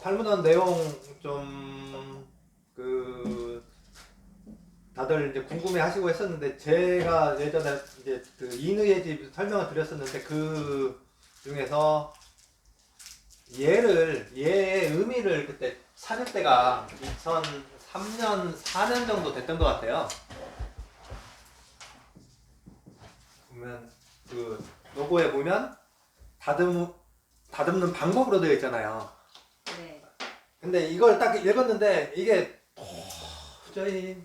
탈문안 내용 좀 다들 이제 궁금해 하시고 했었는데, 제가 예전에 이제 그 인의의 집 설명을 드렸었는데, 그 중에서 얘의 의미를 그때 찾을 때가 2003년, 4년 정도 됐던 것 같아요. 보면 그 로고에 보면 다듬는 방법으로 되어 있잖아요. 네. 근데 이걸 딱 읽었는데 이게 도저히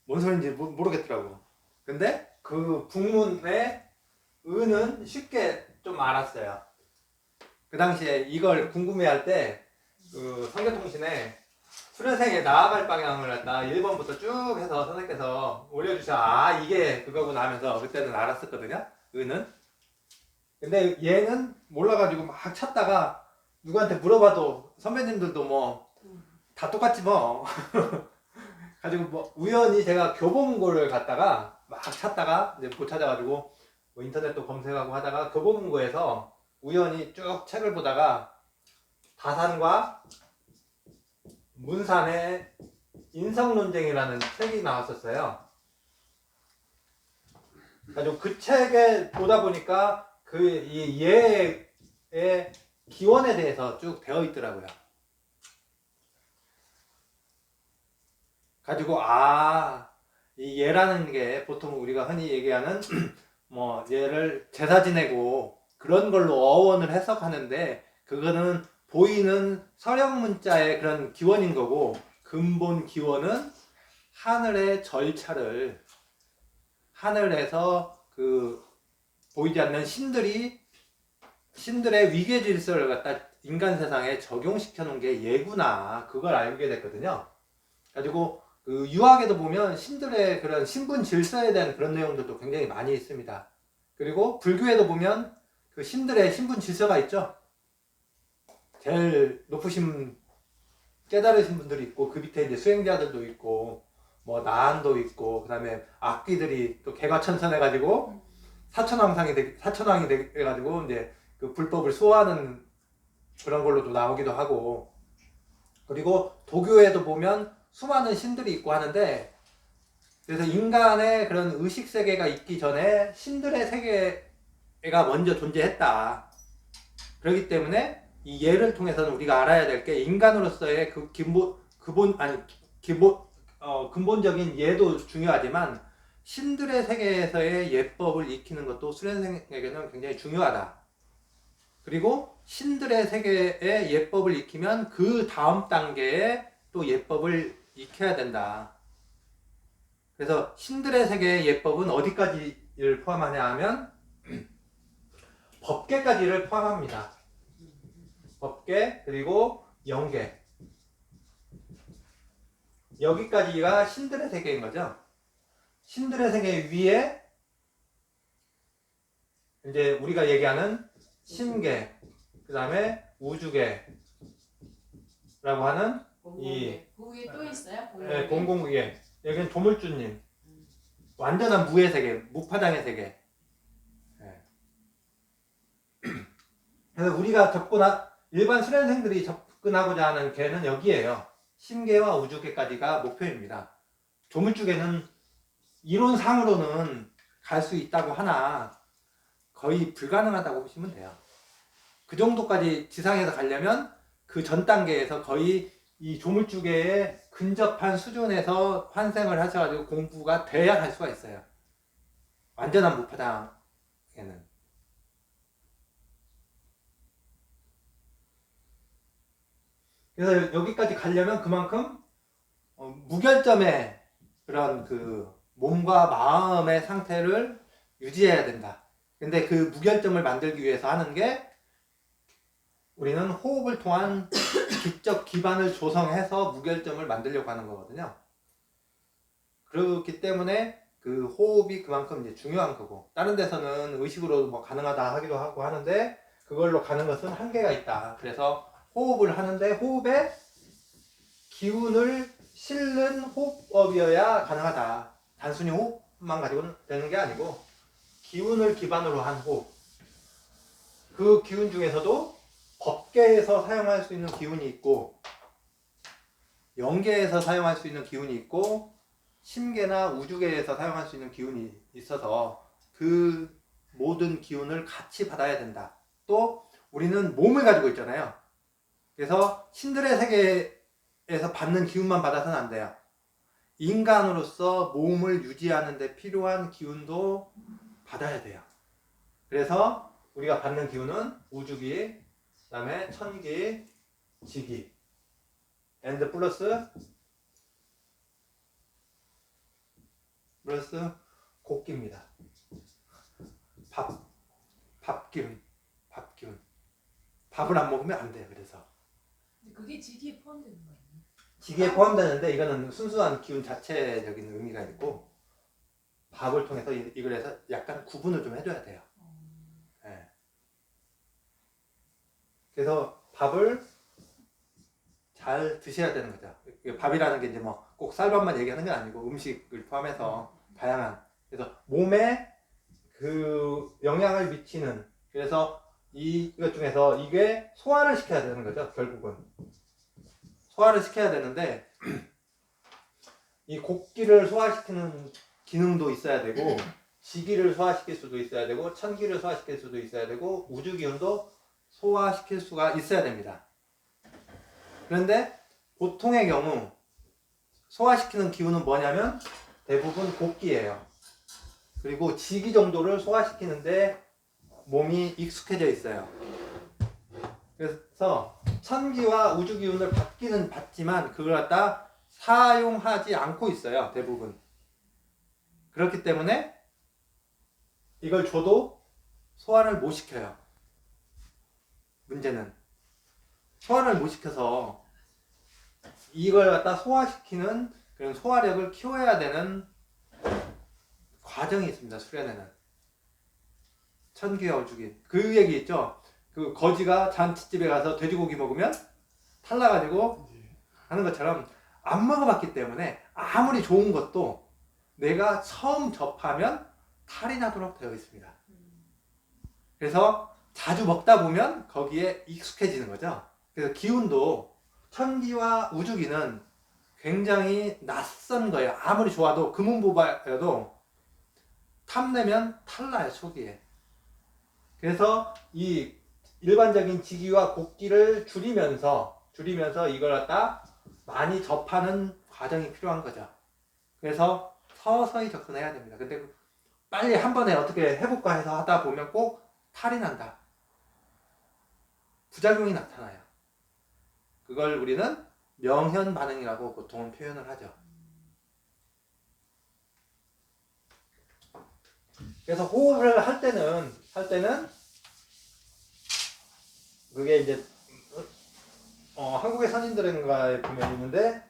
뭔 소린지 모르겠더라고. 근데 그 북문의 의는 쉽게 좀 알았어요. 그 당시에 이걸 궁금해할 때 그 성교통신에 수련생에 나아갈 방향을 갖다 1번부터 쭉 해서 선생님께서 올려주셔. 아, 이게 그거구나 하면서 그때는 알았었거든요. 의는. 근데 얘는 몰라가지고 막 찾다가 누구한테 물어봐도 선배님들도 뭐 다 똑같지 뭐. 가지고 뭐 우연히 제가 교보문고를 갔다가 막 찾다가 이제 못 찾아가지고 뭐 인터넷도 검색하고 하다가 교보문고에서 우연히 쭉 책을 보다가 다산과 문산의 인성논쟁이라는 책이 나왔었어요. 가지고 그 책에 보다 보니까 이 예의 기원에 대해서 쭉 되어 있더라고요. 가지고 이 예라는 게 보통 우리가 흔히 얘기하는 뭐 예를 제사 지내고 그런 걸로 어원을 해석하는데, 그거는 보이는 서령 문자의 그런 기원인 거고, 근본 기원은 하늘의 절차를 하늘에서 그 보이지 않는 신들의 위계 질서를 갖다 인간 세상에 적용시켜 놓은 게 예구나, 그걸 알게 됐거든요. 가지고 그 유학에도 보면 신들의 그런 신분 질서에 대한 그런 내용들도 굉장히 많이 있습니다. 그리고 불교에도 보면 그 신들의 신분 질서가 있죠. 제일 높으신 깨달으신 분들이 있고, 그 밑에 이제 수행자들도 있고, 뭐 나한도 있고, 그다음에 악귀들이 또 개과천선해가지고 사천왕이 돼가지고 이제 그 불법을 수호하는 그런 걸로도 나오기도 하고, 그리고 도교에도 보면 수많은 신들이 있고 하는데, 그래서 인간의 그런 의식 세계가 있기 전에 신들의 세계가 먼저 존재했다. 그렇기 때문에 이 예를 통해서는 우리가 알아야 될 게, 인간으로서의 그 근본적인 예도 중요하지만 신들의 세계에서의 예법을 익히는 것도 수련생에게는 굉장히 중요하다. 그리고 신들의 세계의 예법을 익히면 그 다음 단계에 또 예법을 익혀야 된다. 그래서 신들의 세계의 예법은 어디까지를 포함하냐 하면 법계까지를 포함합니다. 법계, 그리고 영계. 여기까지가 신들의 세계인 거죠. 신들의 세계 위에 이제 우리가 얘기하는 신계, 그 다음에 우주계라고 하는 그 위에 또 있어요? 공공계. 여기는 조물주님. 완전한 무의 세계, 무파장의 세계. 그래서 우리가 일반 수련생들이 접근하고자 하는 계는 여기에요. 신계와 우주계까지가 목표입니다. 조물주계는 이론상으로는 갈 수 있다고 하나 거의 불가능하다고 보시면 돼요. 그 정도까지 지상에서 가려면 그 전 단계에서 거의 이 조물주계에 근접한 수준에서 환생을 하셔가지고 공부가 돼야 갈 수가 있어요. 완전한 무파장에는. 그래서 여기까지 가려면 그만큼 무결점의 그런 그 몸과 마음의 상태를 유지해야 된다. 근데 그 무결점을 만들기 위해서 하는 게, 우리는 호흡을 통한 기적 기반을 조성해서 무결점을 만들려고 하는 거거든요. 그렇기 때문에 그 호흡이 그만큼 이제 중요한 거고, 다른 데서는 의식으로 뭐 가능하다 하기도 하고 하는데, 그걸로 가는 것은 한계가 있다. 그래서 호흡을 하는데 호흡에 기운을 실는 호흡법이어야 가능하다. 단순히 호흡만 가지고는 되는 게 아니고 기운을 기반으로 한 호흡. 그 기운 중에서도 법계에서 사용할 수 있는 기운이 있고 영계에서 사용할 수 있는 기운이 있고 심계나 우주계에서 사용할 수 있는 기운이 있어서 그 모든 기운을 같이 받아야 된다. 또 우리는 몸을 가지고 있잖아요. 그래서 신들의 세계에서 받는 기운만 받아서는 안 돼요. 인간으로서 몸을 유지하는 데 필요한 기운도 받아야 돼요. 그래서 우리가 받는 기운은 우주기, 그 다음에 천기, 지기, and 플러스 곡기입니다. 밥기운. 밥을 안 먹으면 안 돼요. 그래서 근데 그게 지기에 포함되는 거 아니에요? 지기에 포함되는데 이거는 순수한 기운 자체적인 의미가 있고 밥을 통해서 이걸 해서 약간 구분을 좀 해줘야 돼요. 네. 그래서 밥을 잘 드셔야 되는 거죠. 밥이라는 게 이제 뭐 꼭 쌀밥만 얘기하는 게 아니고 음식을 포함해서 다양한, 그래서 몸에 그 영향을 미치는, 그래서 이것 중에서 이게 소화를 시켜야 되는 거죠. 결국은 소화를 시켜야 되는데 이 곡기를 소화시키는 기능도 있어야 되고 지기를 소화시킬 수도 있어야 되고 천기를 소화시킬 수도 있어야 되고 우주기운도 소화시킬 수가 있어야 됩니다. 그런데 보통의 경우 소화시키는 기운은 뭐냐면 대부분 곡기예요. 그리고 지기 정도를 소화시키는데 몸이 익숙해져 있어요. 그래서 천기와 우주기운을 받기는 받지만 그걸 갖다 사용하지 않고 있어요. 대부분. 그렇기 때문에 이걸 줘도 소화를 못 시켜요. 문제는 소화를 못 시켜서 이걸 갖다 소화시키는 그런 소화력을 키워야 되는 과정이 있습니다. 수련회는. 천기와 우주기. 그 얘기 있죠. 그 거지가 잔치집에 가서 돼지고기 먹으면 탈나가지고 하는 것처럼 안 먹어봤기 때문에 아무리 좋은 것도 내가 처음 접하면 탈이 나도록 되어 있습니다. 그래서 자주 먹다 보면 거기에 익숙해지는 거죠. 그래서 기운도 천기와 우주기는 굉장히 낯선 거예요. 아무리 좋아도 금은보화여도 탐내면 탈나요. 초기에. 그래서 이 일반적인 지기와 곡기를 줄이면서 이걸 갖다 많이 접하는 과정이 필요한 거죠. 그래서 서서히 접근해야 됩니다. 근데 빨리 한 번에 어떻게 해볼까 해서 하다 보면 꼭 탈이 난다. 부작용이 나타나요. 그걸 우리는 명현 반응이라고 보통은 표현을 하죠. 그래서 호흡을 할 때는 그게 이제 한국의 선인들인가에 보면 있는데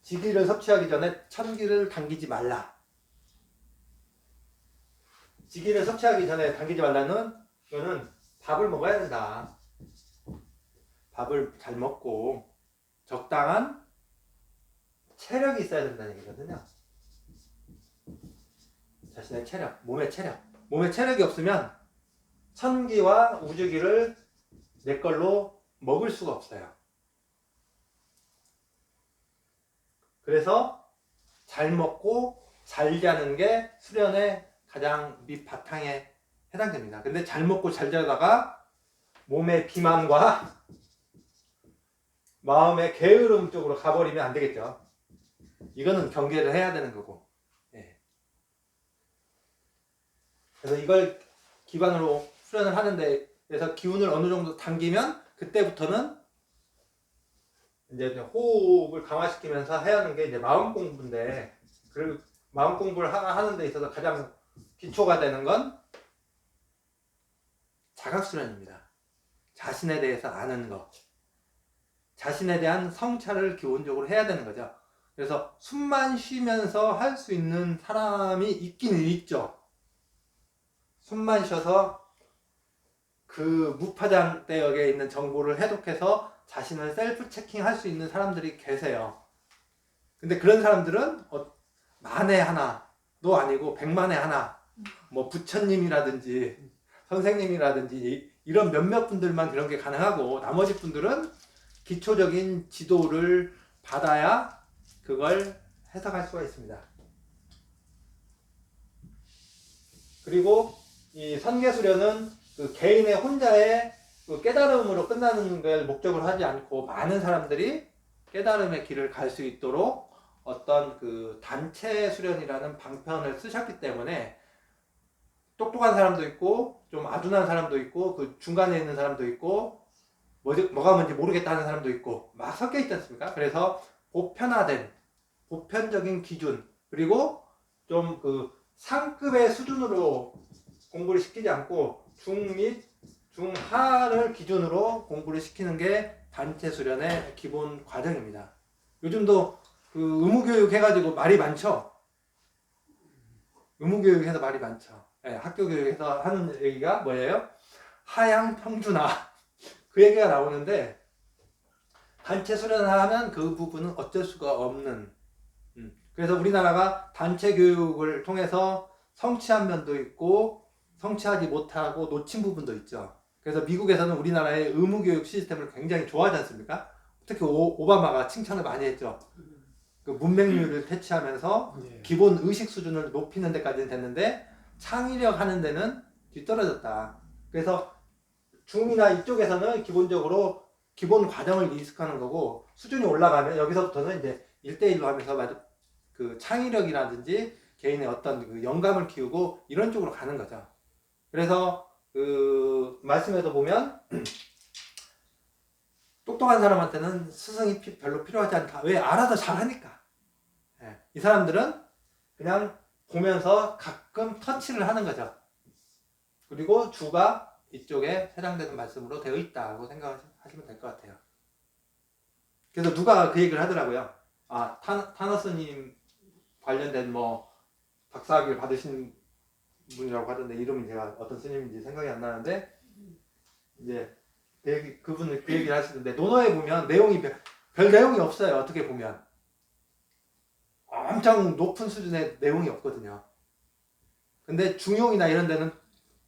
지기를 섭취하기 전에 천기를 당기지 말라. 지기를 섭취하기 전에 당기지 말라는 거는 밥을 먹어야 된다. 밥을 잘 먹고 적당한 체력이 있어야 된다는 얘기거든요. 자신의 체력, 몸의 체력이 없으면 천기와 우주기를 내 걸로 먹을 수가 없어요. 그래서 잘 먹고 잘 자는 게 수련의 가장 밑바탕에 해당됩니다. 근데 잘 먹고 잘 자다가 몸의 비만과 마음의 게으름 쪽으로 가버리면 안 되겠죠. 이거는 경계를 해야 되는 거고. 예. 그래서 이걸 기반으로 수련을 하는데, 그래서 기운을 어느 정도 당기면 그때부터는 이제 호흡을 강화시키면서 해야 하는 게 이제 마음 공부인데, 그 마음 공부를 하는 데 있어서 가장 기초가 되는 건 자각수련입니다. 자신에 대해서 아는 것. 자신에 대한 성찰을 기본적으로 해야 되는 거죠. 그래서 숨만 쉬면서 할 수 있는 사람이 있긴 있죠. 숨만 쉬어서 그 무파장대역에 있는 정보를 해독해서 자신을 셀프 체킹 할 수 있는 사람들이 계세요. 근데 그런 사람들은 만에 하나도 아니고 100만에 하나, 뭐 부처님이라든지 선생님이라든지 이런 몇몇 분들만 그런 게 가능하고 나머지 분들은 기초적인 지도를 받아야 그걸 해석할 수가 있습니다. 그리고 이 선계수련은 그 개인의 혼자의 그 깨달음으로 끝나는 걸 목적으로 하지 않고 많은 사람들이 깨달음의 길을 갈 수 있도록 어떤 그 단체 수련이라는 방편을 쓰셨기 때문에 똑똑한 사람도 있고 좀 아둔한 사람도 있고 그 중간에 있는 사람도 있고 뭐가 뭔지 모르겠다는 사람도 있고 막 섞여 있지 않습니까? 그래서 보편화된 보편적인 기준 그리고 좀 그 상급의 수준으로 공부를 시키지 않고 중 및 중하를 기준으로 공부를 시키는 게 단체 수련의 기본 과정입니다. 요즘도 그 의무교육 해가지고 말이 많죠. 의무교육에서 말이 많죠. 네, 학교 교육에서 하는 얘기가 뭐예요? 하향 평준화 그 얘기가 나오는데 단체 수련을 하면 그 부분은 어쩔 수가 없는 그래서 우리나라가 단체 교육을 통해서 성취한 면도 있고 성취하지 못하고 놓친 부분도 있죠. 그래서 미국에서는 우리나라의 의무교육 시스템을 굉장히 좋아하지 않습니까? 특히 오바마가 칭찬을 많이 했죠. 그 문맹률을 퇴치하면서 기본 의식 수준을 높이는 데까지는 됐는데 창의력 하는 데는 뒤떨어졌다. 그래서 중이나 이쪽에서는 기본적으로 기본 과정을 리스크하는 거고 수준이 올라가면 여기서부터는 이제 1대1로 하면서 그 창의력이라든지 개인의 어떤 그 영감을 키우고 이런 쪽으로 가는 거죠. 그래서 그 말씀에도 보면 똑똑한 사람한테는 스승이 별로 필요하지 않다. 왜? 알아서 잘하니까. 예. 이 사람들은 그냥 보면서 가끔 터치를 하는 거죠. 그리고 주가 이쪽에 해당되는 말씀으로 되어 있다고 생각하시면 될 것 같아요. 그래서 누가 그 얘기를 하더라고요. 아, 타너스님 관련된 뭐 박사학위를 받으신 분이라고 하던데 이름이 제가 어떤 스님인지 생각이 안 나는데 이제 그분은 그 얘기를 하시는데 논어에 보면 내용이 별 내용이 없어요. 어떻게 보면 엄청 높은 수준의 내용이 없거든요. 근데 중용이나 이런 데는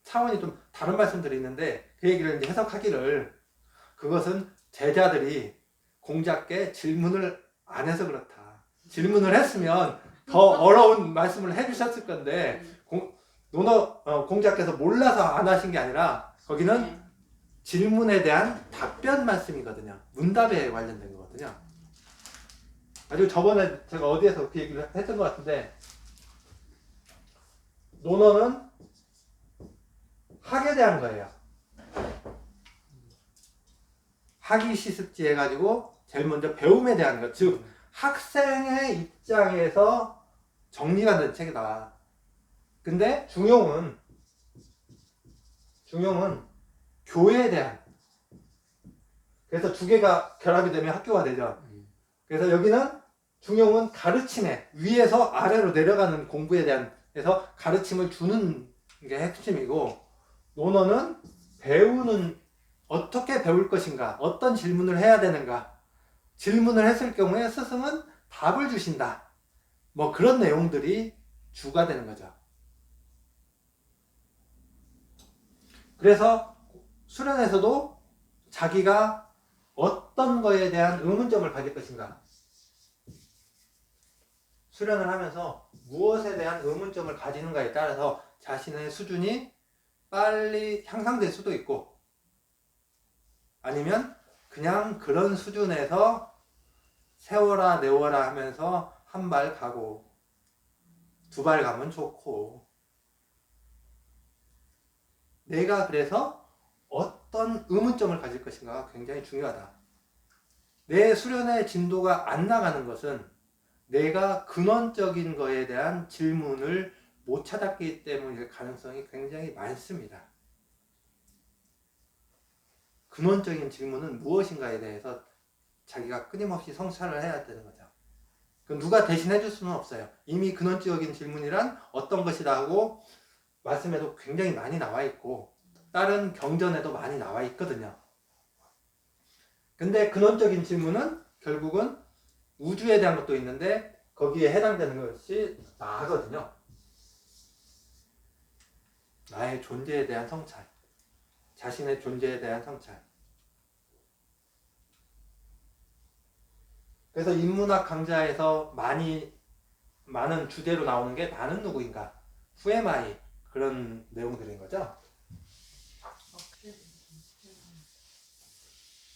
차원이 좀 다른 말씀들이 있는데 그 얘기를 이제 해석하기를 그것은 제자들이 공자께 질문을 안 해서 그렇다. 질문을 했으면 더 어려운 말씀을 해주셨을 건데 공자께서 몰라서 안 하신 게 아니라 거기는 질문에 대한 답변 말씀이거든요. 문답에 관련된 거거든요. 아주 저번에 제가 어디에서 그 얘기를 했던 것 같은데 논어는 학에 대한 거예요. 학이 시습지 해가지고 제일 먼저 배움에 대한 것, 즉 학생의 입장에서 정리가 된 책이다. 근데 중용은 교회에 대한, 그래서 두 개가 결합이 되면 학교가 되죠. 그래서 여기는 중용은 가르침에 위에서 아래로 내려가는 공부에 대한 해서 가르침을 주는 게 핵심이고 논어는 배우는 어떻게 배울 것인가, 어떤 질문을 해야 되는가, 질문을 했을 경우에 스승은 답을 주신다. 뭐 그런 내용들이 주가 되는 거죠. 그래서 수련에서도 자기가 어떤 거에 대한 의문점을 가질 것인가, 수련을 하면서 무엇에 대한 의문점을 가지는가에 따라서 자신의 수준이 빨리 향상될 수도 있고 아니면 그냥 그런 수준에서 세워라 내워라 하면서 한 발 가고 두 발 가면 좋고 내가 그래서 어떤 의문점을 가질 것인가가 굉장히 중요하다. 내 수련의 진도가 안 나가는 것은 내가 근원적인 거에 대한 질문을 못 찾았기 때문일 가능성이 굉장히 많습니다. 근원적인 질문은 무엇인가에 대해서 자기가 끊임없이 성찰을 해야 되는 거죠. 누가 대신해 줄 수는 없어요. 이미 근원적인 질문이란 어떤 것이다 하고 말씀에도 굉장히 많이 나와 있고 다른 경전에도 많이 나와 있거든요. 근데 근원적인 질문은 결국은 우주에 대한 것도 있는데 거기에 해당되는 것이 나거든요. 나의 존재에 대한 성찰. 자신의 존재에 대한 성찰. 그래서 인문학 강좌에서 많은 주제로 나오는 게 나는 누구인가, Who am I, 그런 내용들인 거죠.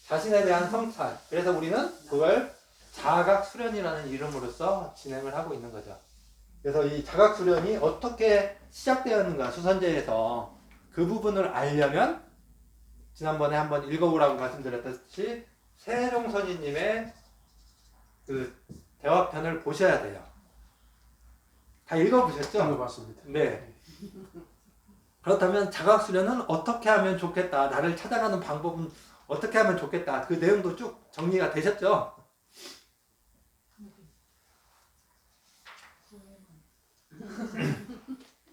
자신에 대한 성찰. 그래서 우리는 그걸 자각 수련이라는 이름으로써 진행을 하고 있는 거죠. 그래서 이 자각 수련이 어떻게 시작되었는가, 수선제에서 그 부분을 알려면 지난번에 한번 읽어보라고 말씀드렸듯이 세종 선생님의 그 대화편을 보셔야 돼요. 다 읽어보셨죠? 읽어봤습니다. 네. 그렇다면 자각 수련은 어떻게 하면 좋겠다, 나를 찾아가는 방법은 어떻게 하면 좋겠다, 그 내용도 쭉 정리가 되셨죠?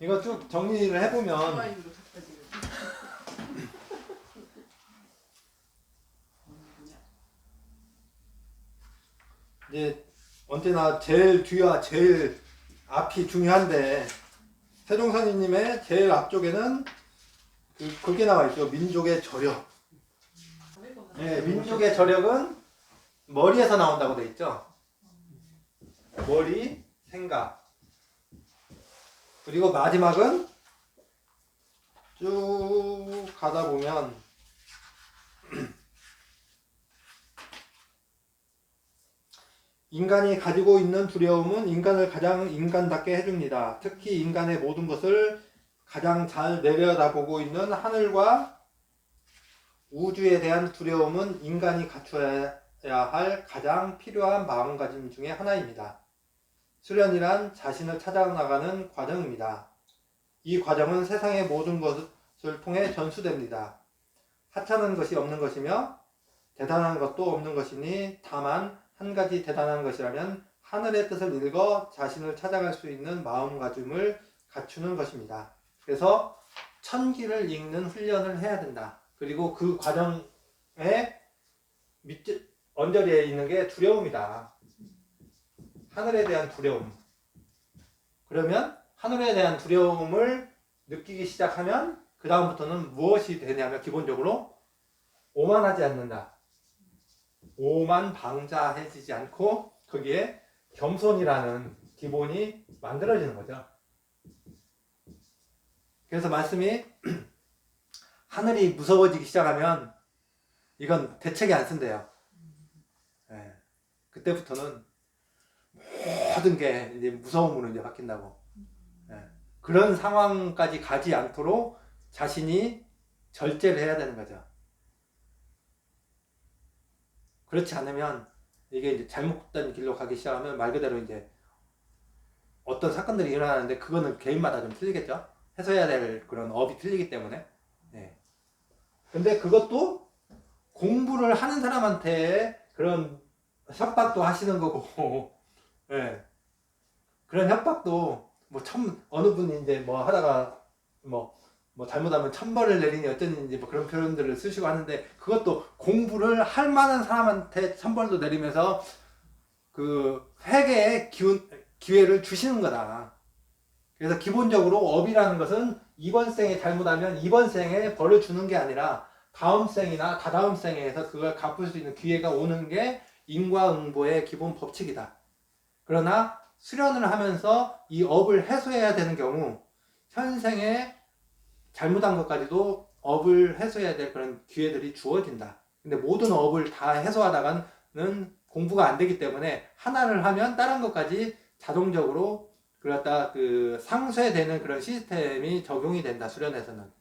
이거 쭉 정리를 해보면 이제 언제나 제일 뒤와 제일 앞이 중요한데, 세종선생님의 제일 앞쪽에는 그게 나와 있죠. 민족의 저력. 네, 민족의 저력은 머리에서 나온다고 돼 있죠. 머리, 생각. 그리고 마지막은 쭉 가다 보면 인간이 가지고 있는 두려움은 인간을 가장 인간답게 해줍니다. 특히 인간의 모든 것을 가장 잘 내려다보고 있는 하늘과 우주에 대한 두려움은 인간이 갖춰야 할 가장 필요한 마음가짐 중에 하나입니다. 수련이란 자신을 찾아나가는 과정입니다. 이 과정은 세상의 모든 것을 통해 전수됩니다. 하찮은 것이 없는 것이며 대단한 것도 없는 것이니 다만 한 가지 대단한 것이라면 하늘의 뜻을 읽어 자신을 찾아갈 수 있는 마음가짐을 갖추는 것입니다. 그래서 천기를 읽는 훈련을 해야 된다. 그리고 그 과정에 언저리에 있는 게 두려움이다. 하늘에 대한 두려움. 그러면 하늘에 대한 두려움을 느끼기 시작하면 그 다음부터는 무엇이 되냐면 기본적으로 오만하지 않는다. 오만방자해지지 않고 거기에 겸손이라는 기본이 만들어지는 거죠. 그래서 말씀이 하늘이 무서워지기 시작하면 이건 대책이 안 쓴대요. 네. 그때부터는 모든 게 이제 무서움으로 이제 바뀐다고. 네. 그런 상황까지 가지 않도록 자신이 절제를 해야 되는 거죠. 그렇지 않으면 이게 이제 잘못된 길로 가기 시작하면 말 그대로 이제 어떤 사건들이 일어나는데 그거는 개인마다 좀 틀리겠죠. 해소해야 될 그런 업이 틀리기 때문에. 네. 근데 그것도 공부를 하는 사람한테 그런 협박도 하시는 거고, 네. 그런 협박도 뭐 어느 분이 이제 뭐 하다가 뭐 잘못하면 천벌을 내리니 어쩌니 뭐 그런 표현들을 쓰시고 하는데, 그것도 공부를 할 만한 사람한테 천벌도 내리면서 그 회개의 기회를 주시는 거다. 그래서 기본적으로 업이라는 것은 이번 생에 잘못하면 이번 생에 벌을 주는 게 아니라 다음 생이나 다다음 생에서 그걸 갚을 수 있는 기회가 오는 게 인과응보의 기본 법칙이다. 그러나 수련을 하면서 이 업을 해소해야 되는 경우 현생에 잘못한 것까지도 업을 해소해야 될 그런 기회들이 주어진다. 근데 모든 업을 다 해소하다가는 공부가 안 되기 때문에 하나를 하면 다른 것까지 자동적으로 그렇다 상쇄되는 그런 시스템이 적용이 된다, 수련에서는.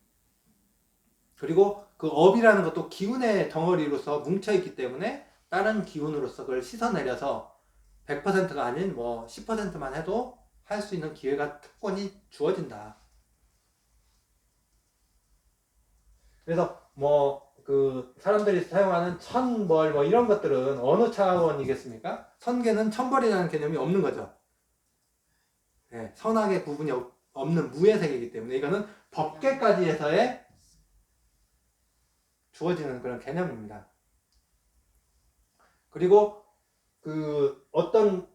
그리고 그 업이라는 것도 기운의 덩어리로서 뭉쳐있기 때문에 다른 기운으로서 그걸 씻어내려서 100%가 아닌 뭐 10%만 해도 할 수 있는 기회가, 특권이 주어진다. 그래서 사람들이 사용하는 천벌 뭐 이런 것들은 어느 차원이겠습니까? 천계는 천벌이라는 개념이 없는 거죠. 네, 선악의 구분이 없는 무의 세계이기 때문에 이거는 법계까지 해서의 주어지는 그런 개념입니다. 그리고 어떤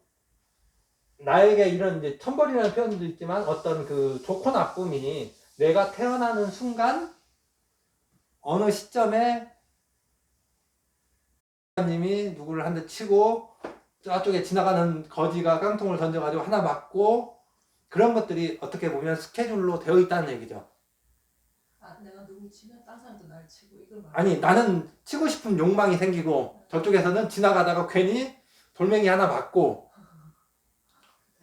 나에게 이런 이제 천벌이라는 표현도 있지만 어떤 좋고 나쁨이 내가 태어나는 순간 어느 시점에 님이 누구를 한 대 치고 저쪽에 지나가는 거지가 깡통을 던져가지고 하나 맞고 그런 것들이 어떻게 보면 스케줄로 되어 있다는 얘기죠. 아 내가 누구 치면 딴 사람도 날 치고 이걸 말. 아니 나는 치고 싶은 욕망이 생기고 저쪽에서는 지나가다가 괜히 돌멩이 하나 맞고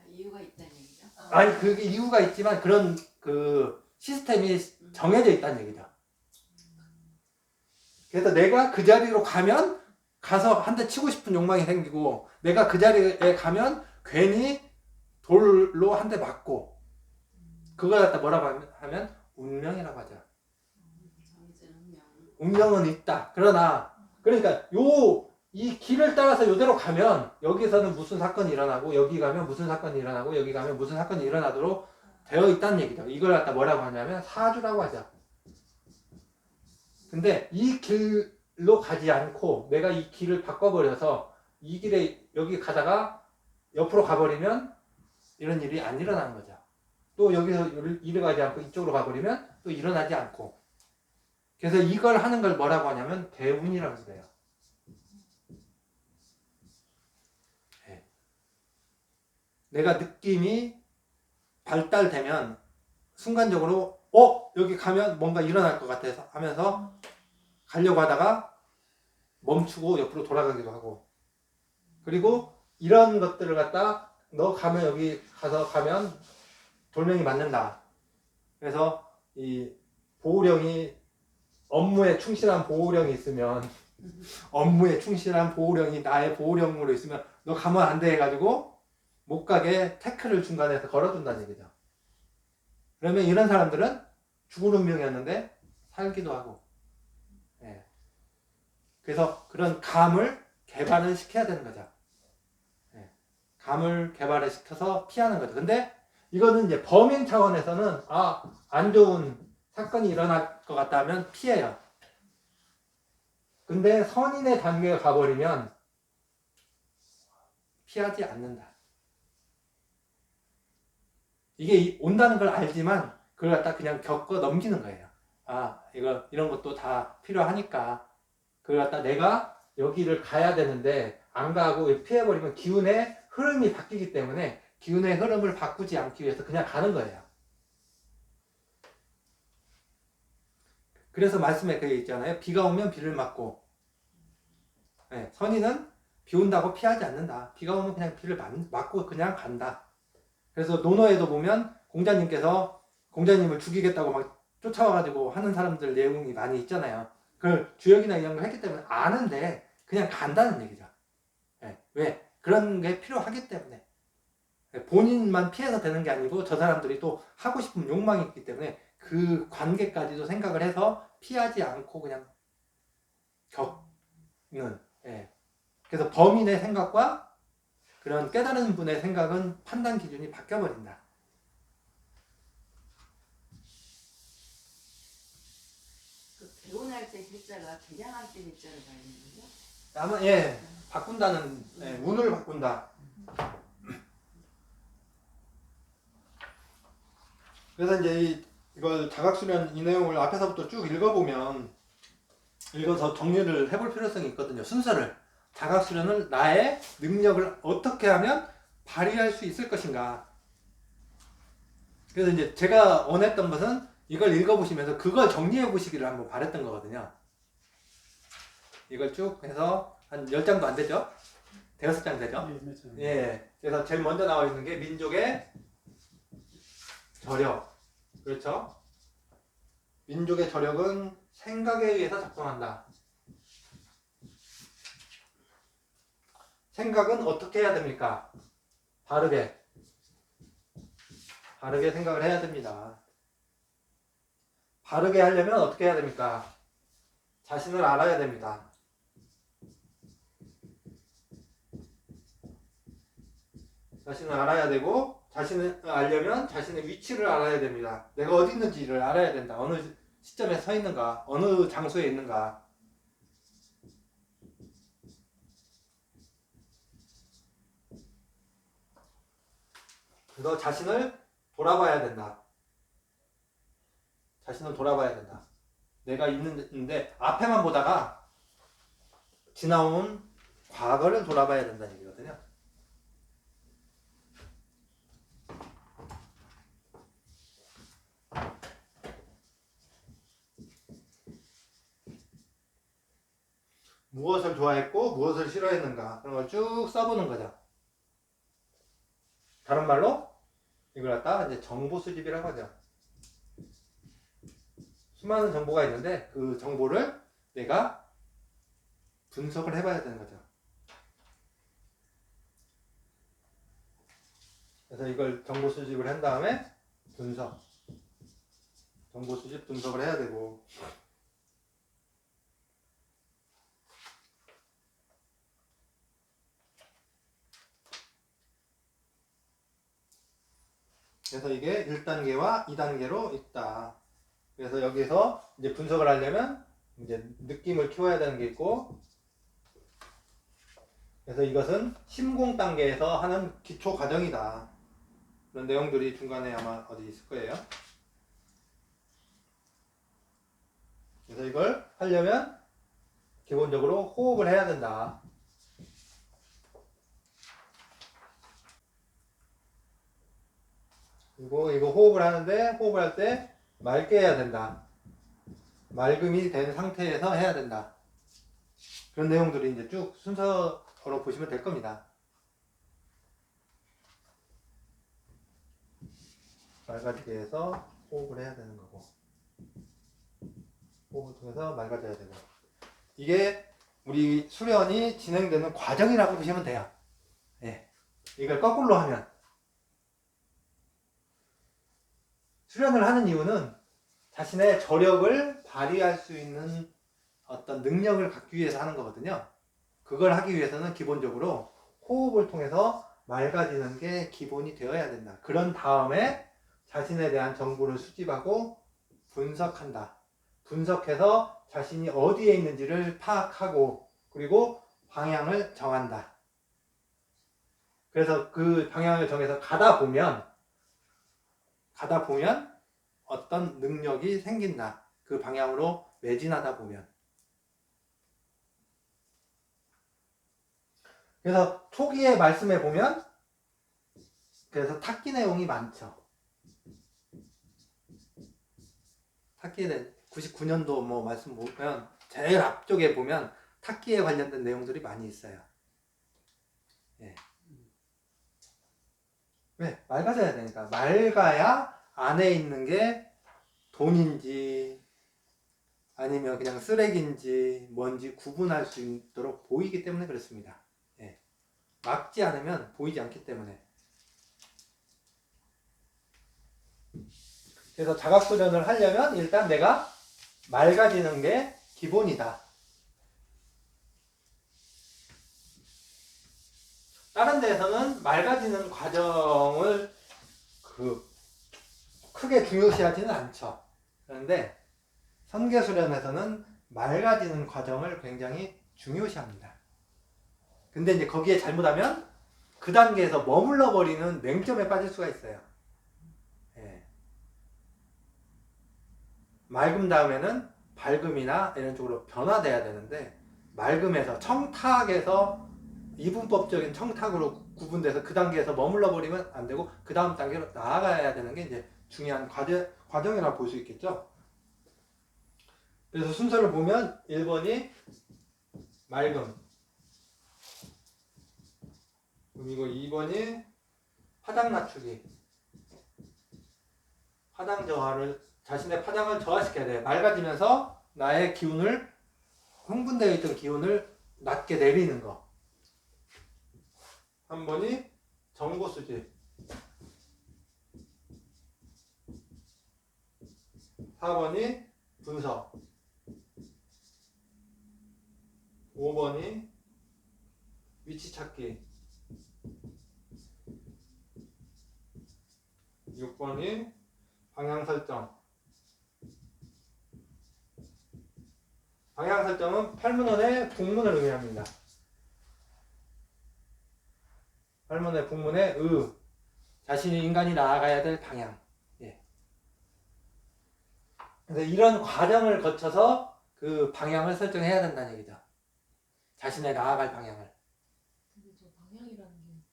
이유가 있다는 얘기죠. 아니 그게 이유가 있지만 그런 그 시스템이 정해져 있다는 얘기죠. 그래서 내가 그 자리로 가면 가서 한 대 치고 싶은 욕망이 생기고 내가 그 자리에 가면 괜히 돌로 한 대 맞고 그걸 갖다 뭐라고 하면 운명이라고 하죠. 정해진 운명. 운명은 있다. 그러나 그러니까 이 길을 따라서 이대로 가면 여기서는 무슨 사건이 일어나고 여기 가면 무슨 사건이 일어나고 여기 가면 무슨 사건이 일어나도록 되어 있다는 얘기죠. 이걸 갖다 뭐라고 하냐면 사주라고 하죠. 근데 이 길로 가지 않고 내가 이 길을 바꿔버려서 이 길에 여기 가다가 옆으로 가버리면 이런 일이 안 일어나는 거죠. 또 여기서 이리 가지 않고 이쪽으로 가버리면 또 일어나지 않고 그래서 이걸 하는 걸 뭐라고 하냐면 대운이라고 그래요. 네. 내가 느낌이 발달되면 순간적으로 여기 가면 뭔가 일어날 것 같아서 하면서 가려고 하다가 멈추고 옆으로 돌아가기도 하고 그리고 이런 것들을 갖다 너 가면 여기 가서 가면 돌멩이 맞는다. 그래서 이 보호령이 업무에 충실한 보호령이 있으면 업무에 충실한 보호령이 나의 보호령으로 있으면 너 가면 안 돼 해가지고 못 가게 태클을 중간에서 걸어준다는 얘기죠. 그러면 이런 사람들은 죽을 운명이었는데 살기도 하고 예. 그래서 그런 감을 개발을 시켜야 되는 거죠. 예. 감을 개발을 시켜서 피하는 거죠. 근데 이거는 이제 범인 차원에서는 안 좋은 사건이 일어날 것 같다 하면 피해요. 근데 선인의 단계에 가버리면 피하지 않는다. 이게 온다는 걸 알지만 그걸 갖다 그냥 겪어 넘기는 거예요. 이런 것도 다 필요하니까 그걸 갖다 내가 여기를 가야 되는데 안 가고 피해버리면 기운의 흐름이 바뀌기 때문에 기운의 흐름을 바꾸지 않기 위해서 그냥 가는 거예요. 그래서 말씀에 그게 있잖아요. 비가 오면 비를 맞고 네, 선인은 비 온다고 피하지 않는다. 비가 오면 그냥 비를 맞고 그냥 간다. 그래서 논어에도 보면 공자님께서 공자님을 죽이겠다고 막 쫓아와가지고 하는 사람들 내용이 많이 있잖아요. 그걸 주역이나 이런 걸 했기 때문에 아는데 그냥 간다는 얘기죠. 네, 왜? 그런 게 필요하기 때문에. 본인만 피해서 되는 게 아니고 저 사람들이 또 하고 싶은 욕망이 있기 때문에 그 관계까지도 생각을 해서 피하지 않고 그냥 겪는. 예. 그래서 범인의 생각과 그런 깨달은 분의 생각은 판단 기준이 바뀌어버린다. 그 개운할 때 글자가 개량할 때 글자를 봐야 되는 거죠? 아마 바꾼다는 운을 바꾼다. 그래서 이제 이걸 자각수련 이 내용을 앞에서부터 쭉 읽어서 정리를 해볼 필요성이 있거든요. 순서를 자각수련을 나의 능력을 어떻게 하면 발휘할 수 있을 것인가. 그래서 이제 제가 원했던 것은 이걸 읽어보시면서 그걸 정리해 보시기를 한번 바랬던 거거든요. 이걸 쭉 해서 한 10장도 안 되죠? 5장 되죠? 예. 그래서 제일 먼저 나와 있는 게 민족의 저력. 그렇죠? 민족의 저력은 생각에 의해서 작동한다. 생각은 어떻게 해야 됩니까? 바르게 생각을 해야 됩니다. 바르게 하려면 어떻게 해야 됩니까? 자신을 알아야 됩니다. 자신을 알아야 되고 자신을 알려면 자신의 위치를 알아야 됩니다. 내가 어디 있는지를 알아야 된다. 어느 시점에 서 있는가, 어느 장소에 있는가. 그래서 자신을 돌아봐야 된다. 자신을 돌아봐야 된다. 내가 있는데 앞에만 보다가 지나온 과거를 돌아봐야 된다는 얘기거든요. 무엇을 좋아했고 무엇을 싫어했는가 그런 걸 쭉 써보는 거죠. 다른 말로 이걸 갖다가 이제 정보 수집이라고 하죠. 수많은 정보가 있는데 그 정보를 내가 분석을 해봐야 되는 거죠. 그래서 이걸 정보 수집을 한 다음에 정보 수집 분석을 해야 되고, 그래서 이게 1단계와 2단계로 있다. 그래서 여기서 이제 분석을 하려면 이제 느낌을 키워야 되는 게 있고, 그래서 이것은 심공 단계에서 하는 기초 과정이다. 그런 내용들이 중간에 아마 어디 있을 거예요. 그래서 이걸 하려면 기본적으로 호흡을 해야 된다. 그리고 이거 호흡을 하는데 호흡을 할 때 맑게 해야 된다. 맑음이 된 상태에서 해야 된다. 그런 내용들이 이제 쭉 순서로 보시면 될 겁니다. 맑아지게 해서 호흡을 해야 되는 거고, 호흡을 통해서 맑아져야 되고, 이게 우리 수련이 진행되는 과정이라고 보시면 돼요. 예. 이걸 거꾸로 하면 수련을 하는 이유는 자신의 저력을 발휘할 수 있는 어떤 능력을 갖기 위해서 하는 거거든요. 그걸 하기 위해서는 기본적으로 호흡을 통해서 맑아지는 게 기본이 되어야 된다. 그런 다음에 자신에 대한 정보를 수집하고 분석한다. 분석해서 자신이 어디에 있는지를 파악하고 그리고 방향을 정한다. 그래서 그 방향을 정해서 가다 보면 어떤 능력이 생긴다. 그 방향으로 매진하다 보면. 그래서 초기에 말씀해 보면 그래서 탁기 내용이 많죠. 탁기는 99년도 뭐 말씀 보면 제일 앞쪽에 보면 탁기에 관련된 내용들이 많이 있어요. 예. 왜? 맑아져야 되니까. 맑아야 안에 있는 게 돈인지 아니면 그냥 쓰레기인지 뭔지 구분할 수 있도록 보이기 때문에 그렇습니다. 예. 막지 않으면 보이지 않기 때문에. 그래서 자각수련을 하려면 일단 내가 맑아지는 게 기본이다. 다른 데에서는 맑아지는 과정을 크게 중요시하지는 않죠. 그런데 선계수련에서는 맑아지는 과정을 굉장히 중요시합니다. 근데 이제 거기에 잘못하면 그 단계에서 머물러 버리는 맹점에 빠질 수가 있어요. 예. 맑음 다음에는 밝음이나 이런 쪽으로 변화돼야 되는데 맑음에서 청탁에서 이분법적인 청탁으로 구분돼서 그 단계에서 머물러 버리면 안 되고 그 다음 단계로 나아가야 되는 게 이제 중요한 과정이라고 볼 수 있겠죠. 그래서 순서를 보면 1번이 맑음, 그리고 2번이 파장 낮추기, 파장 저하를 자신의 파장을 저하시켜야 돼. 맑아지면서 나의 기운을 흥분되어 있던 기운을 낮게 내리는 거. 한 번이 정보 수집, 4번이 분석, 5번이 위치 찾기, 6번이 방향 설정. 방향 설정은 팔문헌의 북문을 의미합니다. 팔문헌의 북문의 자신이 인간이 나아가야 될 방향. 예. 그래서 이런 과정을 거쳐서 그 방향을 설정해야 된다는 얘기죠. 자신의 나아갈 방향을. 근데 저 방향이라는 게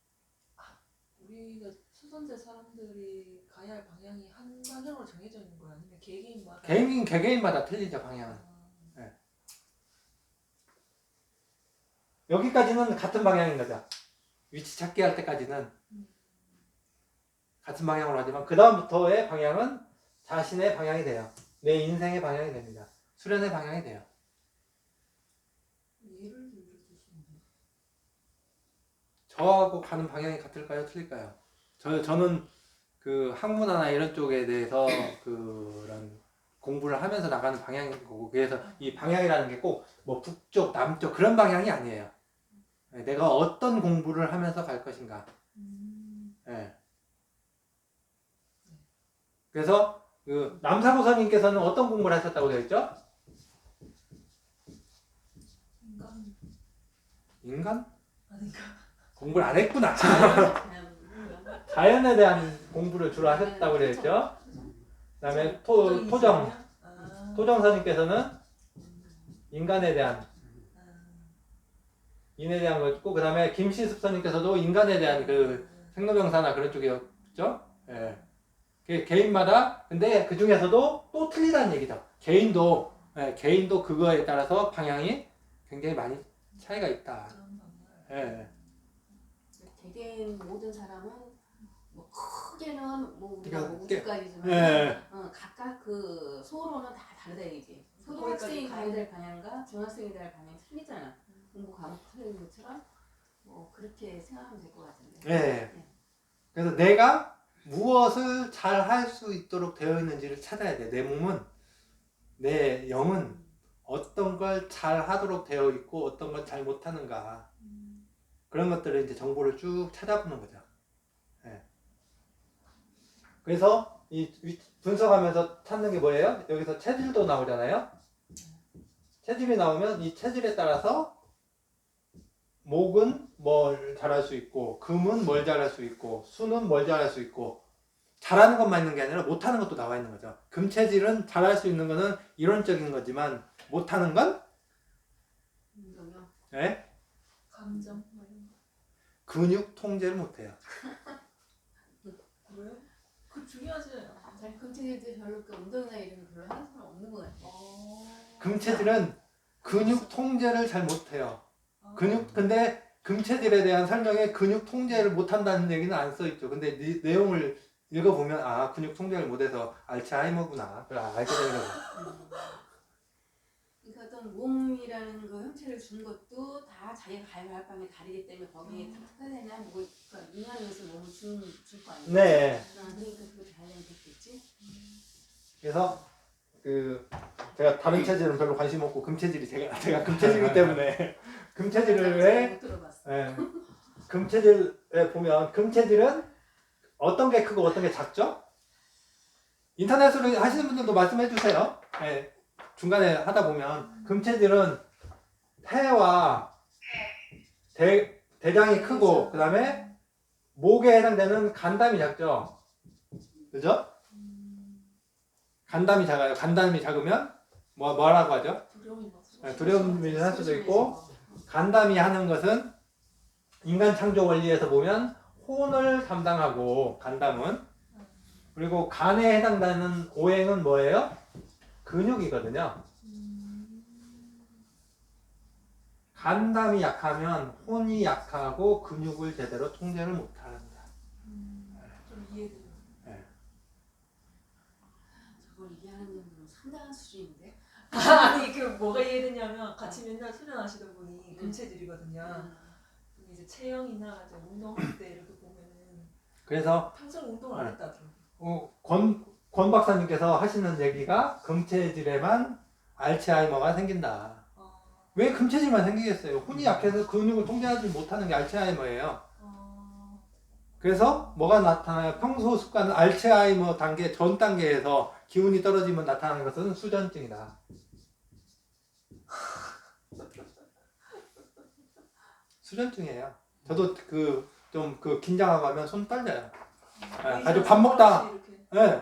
우리가 수선제 사람들이 가야 할 방향이 한 방향으로 정해져 있는 거야? 아니면 개개인마다? 개개인마다 틀리죠, 방향은. 아, 여기까지는 같은 방향인 거죠. 위치 찾기 할 때까지는 같은 방향으로 하지만 그 다음부터의 방향은 자신의 방향이 돼요. 내 인생의 방향이 됩니다. 수련의 방향이 돼요. 예를 들어주시면 저하고 가는 방향이 같을까요? 틀릴까요? 저는 그 학문화나 이런 쪽에 대해서 그런 공부를 하면서 나가는 방향인 거고, 그래서 이 방향이라는 게 꼭 뭐 북쪽, 남쪽 그런 방향이 아니에요. 내가 어떤 공부를 하면서 갈 것인가. 예. 그래서 그 남사고사님께서는 어떤 공부를 하셨다고 되어 있죠? 인간 인간? 아닌가? 공부를 안 했구나. 그냥 자연에 대한 공부를 주로 하셨다고 되어 있죠. 그 다음에 토정 선생님께서는 인간에 대한 인에 대한 거 있고, 그 다음에 김시습 선생님께서도 인간에 대한 그 생로병사나 그런 쪽이었죠. 예. 개인마다, 근데 그 중에서도 또 틀리다는 얘기죠. 개인도 그거에 따라서 방향이 굉장히 많이 차이가 있다. 그런 방향. 예. 개개인 모든 사람은 뭐 크게는 뭐 우리가 그러니까 뭐 우주까지지만 예. 각각 그 소로는 다 다르다 이게. 거기까지 초등학생이 가야 가야 될 방향과 중학생이 가야 될 방향이 틀리잖아. 공부 과목 틀린 것처럼 뭐 그렇게 생각하면 될 것 같은데. 예. 그래서 내가 무엇을 잘 할 수 있도록 되어 있는지를 찾아야 돼. 내 몸은, 내 영은 어떤 걸 잘 하도록 되어 있고 어떤 걸 잘 못하는가. 그런 것들을 이제 정보를 쭉 찾아보는 거죠. 예. 그래서 이 분석하면서 찾는 게 뭐예요? 여기서 체질도 나오잖아요. 체질이 나오면 이 체질에 따라서 목은 뭘 잘할 수 있고, 금은 뭘 잘할 수 있고, 수는 뭘 잘할 수 있고, 잘하는 것만 있는 게 아니라 못하는 것도 나와 있는 거죠. 금체질은 잘할 수 있는 거는 이론적인 거지만 못하는 건 운동요. 예? 감정 뭐 이런 거. 근육 통제를 못해요. 그래요? 그 중요하지. 잘 금체질도 별로 그 운동이나 이런 거 별로 하는 사람 없는 것 같아. 금체질은 근육 통제를 잘 못해요. 아. 근데 금체질에 대한 설명에 근육 통제를 못한다는 얘기는 안 써있죠. 근데 내용을 읽어보면 아, 근육 통제를 못해서 알츠하이머구나. 그걸 알게 되는 거죠. 그러니까 어떤 몸이라는 그 형체를 준 것도 다 자기가 가야 방에 다르기 때문에 거기에 특화되냐 뭐 그러니까 인간의 것을 몸을 줄 거 아니야. 네. 그러니까 그걸 잘 하면 됐겠지. 그래서 제가 다른 체질은 별로 관심 없고 금체질이 제가 금체질이기 때문에 금체질을 못 들어봤어. 예, 금체질에 보면 금체질은 어떤 게 크고 어떤 게 작죠? 인터넷으로 하시는 분들도 말씀해 주세요. 예, 중간에 하다 보면 금체질은 폐와 대장이 크고 그 다음에 목에 해당되는 간담이 작죠. 그죠? 간담이 작아요. 간담이 작으면 뭐라고 하죠? 두려움이 할 수도 있고, 간담이 하는 것은 인간 창조 원리에서 보면 혼을 담당하고, 간담은, 그리고 간에 해당되는 오행은 뭐예요? 근육이거든요. 간담이 약하면 혼이 약하고 근육을 제대로 통제를 못한다. 좀 이해돼요. 저걸 이해하는 정도는 상당한 수준인데. 아니 그 뭐가 이해되냐면 같이 맨날 수련하시던 분이 금체질이거든요. 근데 이제 체형이나 이제 운동할 때 이렇게 보면은 그래서 평생 운동을 안 했다더라고. 권 박사님께서 하시는 얘기가 금체질에만 알츠하이머가 생긴다. 왜 금체질만 생기겠어요? 혼이 약해서 근육을 통제하지 못하는 게 알츠하이머예요. 그래서 뭐가 나타나요? 평소 습관은 알츠하이머 단계 전 단계에서 기운이 떨어지면 나타나는 것은 수전증이다. 수전증이에요. 저도 좀 긴장하고 하면 손 떨려요. 아주 밥 먹다가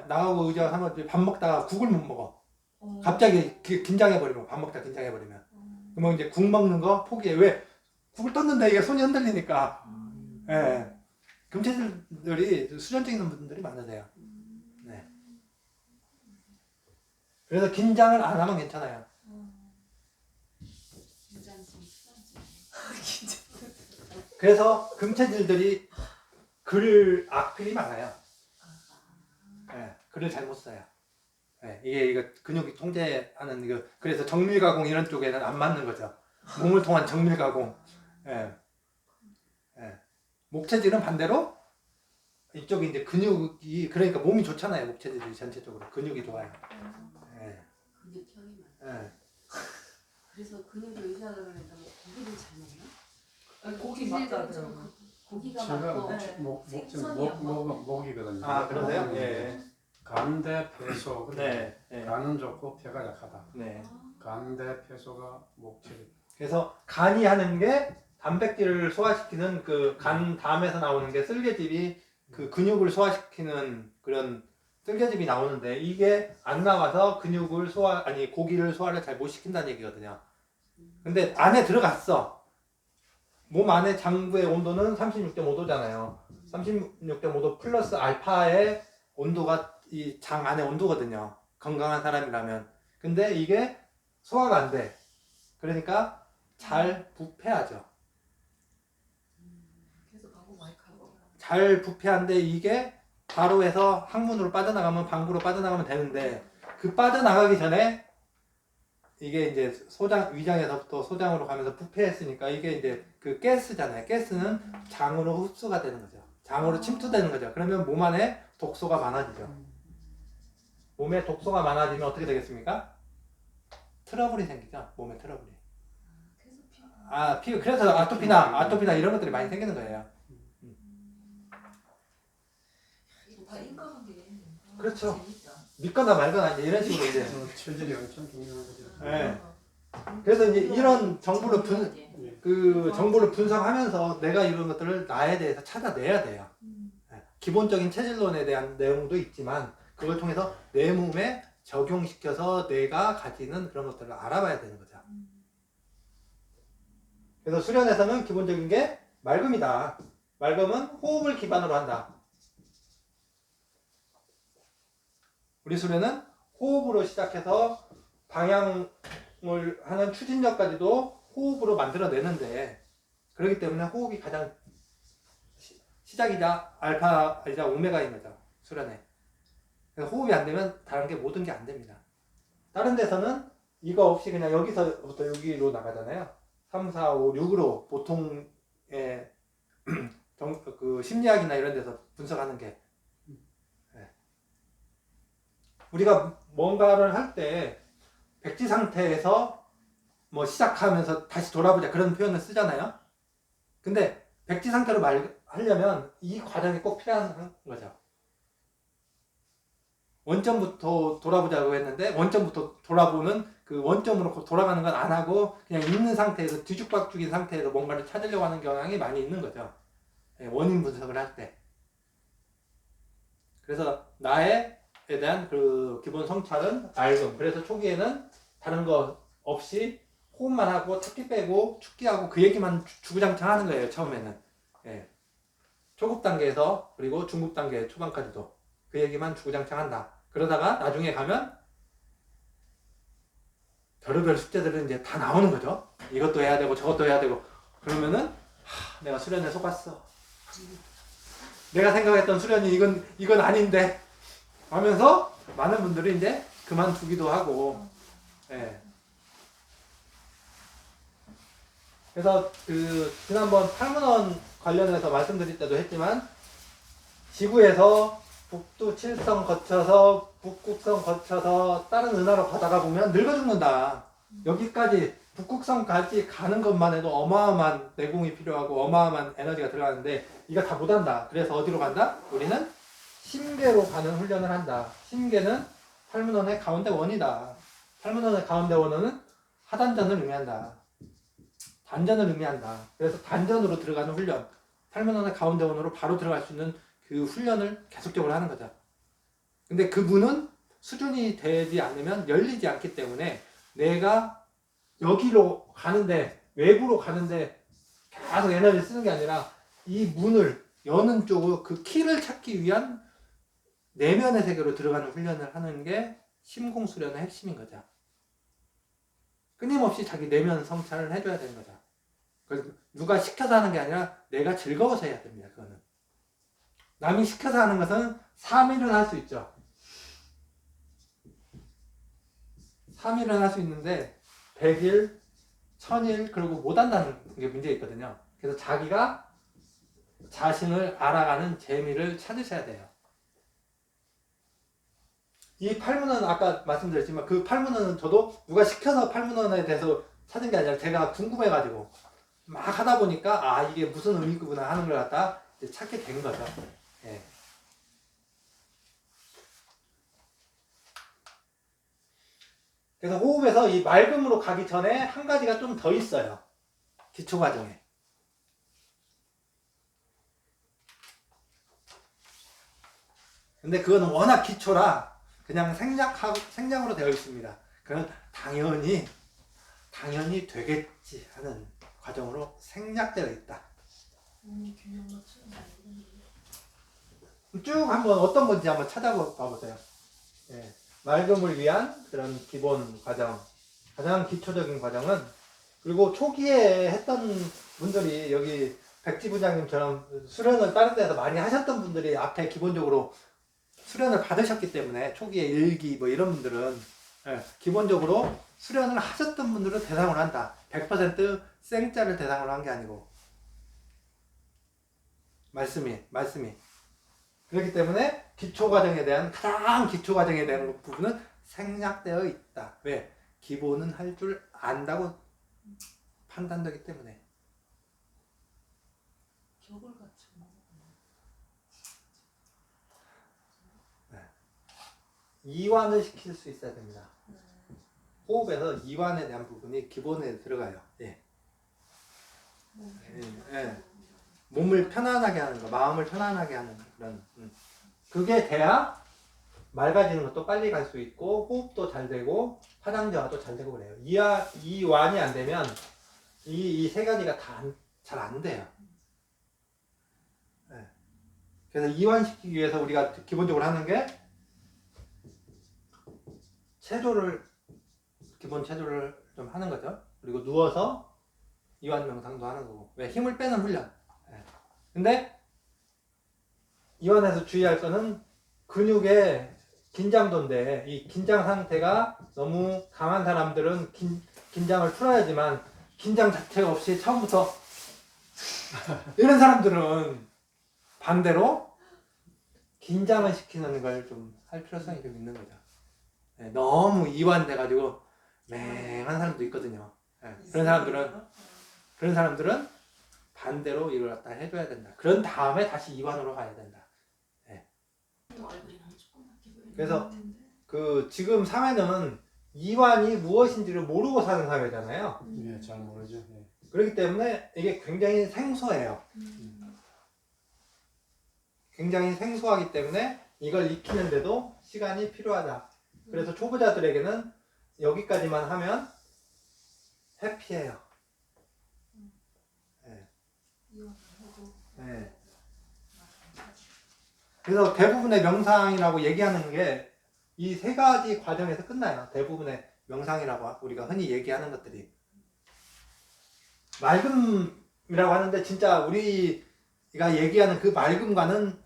나가고 의자 한번 밥 먹다가 국을 못 먹어. 갑자기 긴장해버리면 밥 먹다 긴장해버리면 그러면 이제 국 먹는 거 포기해. 왜? 국을 떴는데 이게 손이 흔들리니까. 예. 금체질들이 수전증 있는 분들이 많으세요. 네. 그래서 긴장을 안 하면 괜찮아요. 그래서 금체질들이 악필이 많아요. 네, 글을 잘못 써요. 네, 이게 근육이 통제하는 그래서 정밀 가공 이런 쪽에는 안 맞는 거죠. 몸을 통한 정밀 가공. 네. 네. 목체질은 반대로 이쪽이 이제 근육이 그러니까 몸이 좋잖아요. 목체질이 전체적으로 근육이 좋아요. 네. 근육형이 많아. 네. 그래서 근육을 의지하다 보니까 뭐 고기를 잘 먹나? 고기 맞다더라고요. 고기가 제가 많고 목이거든요. 아 그러세요? 예. 간대 폐소. 네. 네. 간은 좋고 폐가 약하다. 네. 간대 폐소가 목체질. 그래서 간이 하는 게 단백질을 소화시키는 그 간 담에서 나오는 게 쓸개즙이 그 근육을 소화시키는 그런 쓸개즙이 나오는데 이게 안 나와서 고기를 소화를 잘 못 시킨다는 얘기거든요. 근데 안에 들어갔어. 몸 안에 장부의 온도는 36.5도잖아요. 36.5도 플러스 알파의 온도가 이 장 안의 온도거든요. 건강한 사람이라면. 근데 이게 소화가 안 돼. 그러니까 잘 부패하죠. 그래서 광고 많이 가고. 잘 부패한데 이게 바로 해서 항문으로 빠져나가면 방구로 빠져나가면 되는데 그 빠져나가기 전에 이게 이제 위장에서부터 소장으로 가면서 부패했으니까 이게 이제 그 가스잖아요. 가스는 장으로 흡수가 되는 거죠. 장으로 침투되는 거죠. 그러면 몸 안에 독소가 많아지죠. 몸에 독소가 많아지면 어떻게 되겠습니까? 트러블이 생기죠. 몸에 트러블이. 그래서 아토피나 이런 것들이 많이 생기는 거예요. 다 인과관계. 그렇죠. 재밌다. 믿거나 말거나 이제 이런 식으로 이제. 체질이 엄청 중요한 거죠. 네. 그래서 이제 이런 정보를 정보를 분석하면서 내가 이런 것들을 나에 대해서 찾아내야 돼요. 기본적인 체질론에 대한 내용도 있지만 그걸 통해서 내 몸에 적용시켜서 내가 가지는 그런 것들을 알아봐야 되는 거죠. 그래서 수련에서는 기본적인 게 맑음이다. 맑음은 호흡을 기반으로 한다. 우리 수련은 호흡으로 시작해서 방향을 하는 추진력까지도 호흡으로 만들어내는데 그렇기 때문에 호흡이 가장 시작이자 알파이자 오메가인 거죠. 수련에. 그래서 호흡이 안 되면 다른 게 모든 게 안 됩니다. 다른 데서는 이거 없이 그냥 여기서부터 여기로 나가잖아요. 3, 4, 5, 6으로 보통의 그 심리학이나 이런 데서 분석하는 게 우리가 뭔가를 할 때 백지 상태에서 뭐 시작하면서 다시 돌아보자 그런 표현을 쓰잖아요. 근데 백지 상태로 하려면 이 과정이 꼭 필요한 거죠. 원점부터 돌아보자고 했는데 원점부터 돌아보는 그 원점으로 돌아가는 건 안 하고 그냥 있는 상태에서 뒤죽박죽인 상태에서 뭔가를 찾으려고 하는 경향이 많이 있는 거죠. 원인 분석을 할 때. 그래서 나에 대한 그 기본 성찰은 맑음. 그래서 초기에는 다른 거 없이 호흡만 하고 탁기 빼고 축기하고 그 얘기만 주구장창 하는 거예요. 처음에는. 초급 단계에서 그리고 중급 단계 초반까지도 그 얘기만 주구장창 한다. 그러다가 나중에 가면 별의별 숙제들은 이제 다 나오는 거죠. 이것도 해야 되고 저것도 해야 되고 그러면은 내가 수련에 속았어. 내가 생각했던 수련이 이건 아닌데 하면서 많은 분들이 이제 그만두기도 하고 그래서 지난번 팔문원 관련해서 말씀드릴 때도 했지만 지구에서 북두 칠성 거쳐서 북극성 거쳐서 다른 은하로 가다가 보면 늙어 죽는다. 여기까지 북극성까지 가는 것만 해도 어마어마한 내공이 필요하고 어마어마한 에너지가 들어가는데 이거 다 못한다. 그래서 어디로 간다? 우리는 심계로 가는 훈련을 한다. 심계는 팔문원의 가운데 원이다. 팔문원의 가운데 원은 하단전을 의미한다. 단전을 의미한다. 그래서 단전으로 들어가는 훈련. 팔문원의 가운데 원으로 바로 들어갈 수 있는 그 훈련을 계속적으로 하는 거죠. 근데 그분은 수준이 되지 않으면 열리지 않기 때문에 내가 여기로 가는데 외부로 가는데 계속 에너지를 쓰는 게 아니라 이 문을 여는 쪽으로 그 키를 찾기 위한 내면의 세계로 들어가는 훈련을 하는 게 심공수련의 핵심인 거죠. 끊임없이 자기 내면 성찰을 해줘야 되는 거죠. 그래서 누가 시켜서 하는 게 아니라 내가 즐거워서 해야 됩니다. 그거는 남이 시켜서 하는 것은 3일은 할 수 있죠. 3일은 할 수 있는데 100일, 1000일 그리고 못한다는 게 문제가 있거든요. 그래서 자기가 자신을 알아가는 재미를 찾으셔야 돼요. 이 팔문헌 아까 말씀드렸지만 그 팔문헌은 저도 누가 시켜서 팔문헌에 대해서 찾은 게 아니라 제가 궁금해가지고 막 하다 보니까 아 이게 무슨 의미구나 하는 걸 갖다 이제 찾게 된 거죠. 예. 그래서 호흡에서 이 맑음으로 가기 전에 한 가지가 좀 더 있어요. 기초 과정에. 근데 그거는 워낙 기초라 그냥 생략으로 되어 있습니다. 그건 당연히 되겠지 하는 과정으로 생략되어 있다. 균형 맞추는 거 쭉 한번 어떤 건지 한번 찾아봐 보세요. 예. 맑음을 위한 그런 기본 과정, 가장 기초적인 과정은 그리고 초기에 했던 분들이 여기 백지 부장님처럼 수련을 다른 데서 많이 하셨던 분들이 앞에 기본적으로 수련을 받으셨기 때문에 초기에 일기 뭐 이런 분들은 예, 기본적으로 수련을 하셨던 분들은 대상으로 한다. 100% 생짜를 대상으로 한 게 아니고 말씀이 그렇기 때문에 기초 과정에 대한 가장 기초 과정에 대한 부분은 생략되어 있다. 왜? 기본은 할 줄 안다고 판단되기 때문에. 격을 갖추는 이완을 시킬 수 있어야 됩니다. 호흡에서 이완에 대한 부분이 기본에 들어가요. 예. 예. 몸을 편안하게 하는 거, 마음을 편안하게 하는 그런 그게 돼야 맑아지는 것도 빨리 갈 수 있고 호흡도 잘 되고 화장저하도 잘 되고 그래요. 이완이 안 되면 이 세 가지가 다 잘 안 돼요. 예. 그래서 이완시키기 위해서 우리가 기본적으로 하는 게 기본 체조를 좀 하는 거죠. 그리고 누워서 이완 명상도 하는 거고. 왜? 힘을 빼는 훈련. 근데 이완에서 주의할 거는 근육의 긴장도인데 이 긴장 상태가 너무 강한 사람들은 긴장을 풀어야지만 긴장 자체가 없이 처음부터 이런 사람들은 반대로 긴장을 시키는 걸 좀 할 필요성이 좀 있는 거죠. 네, 너무 이완돼가지고 맹한 사람도 있거든요. 네, 그런 사람들은 반대로 이걸 갖다 해줘야 된다. 그런 다음에 다시 이완으로 가야 된다. 네. 그래서 그 지금 사회는 이완이 무엇인지를 모르고 사는 사회잖아요. 예, 잘 모르죠. 예. 그렇기 때문에 이게 굉장히 생소해요. 굉장히 생소하기 때문에 이걸 익히는데도 시간이 필요하다. 그래서 초보자들에게는 여기까지만 하면 해피해요. 네. 네. 그래서 대부분의 명상이라고 얘기하는 게 이 세 가지 과정에서 끝나요. 대부분의 명상이라고 우리가 흔히 얘기하는 것들이. 맑음이라고 하는데 진짜 우리가 얘기하는 그 맑음과는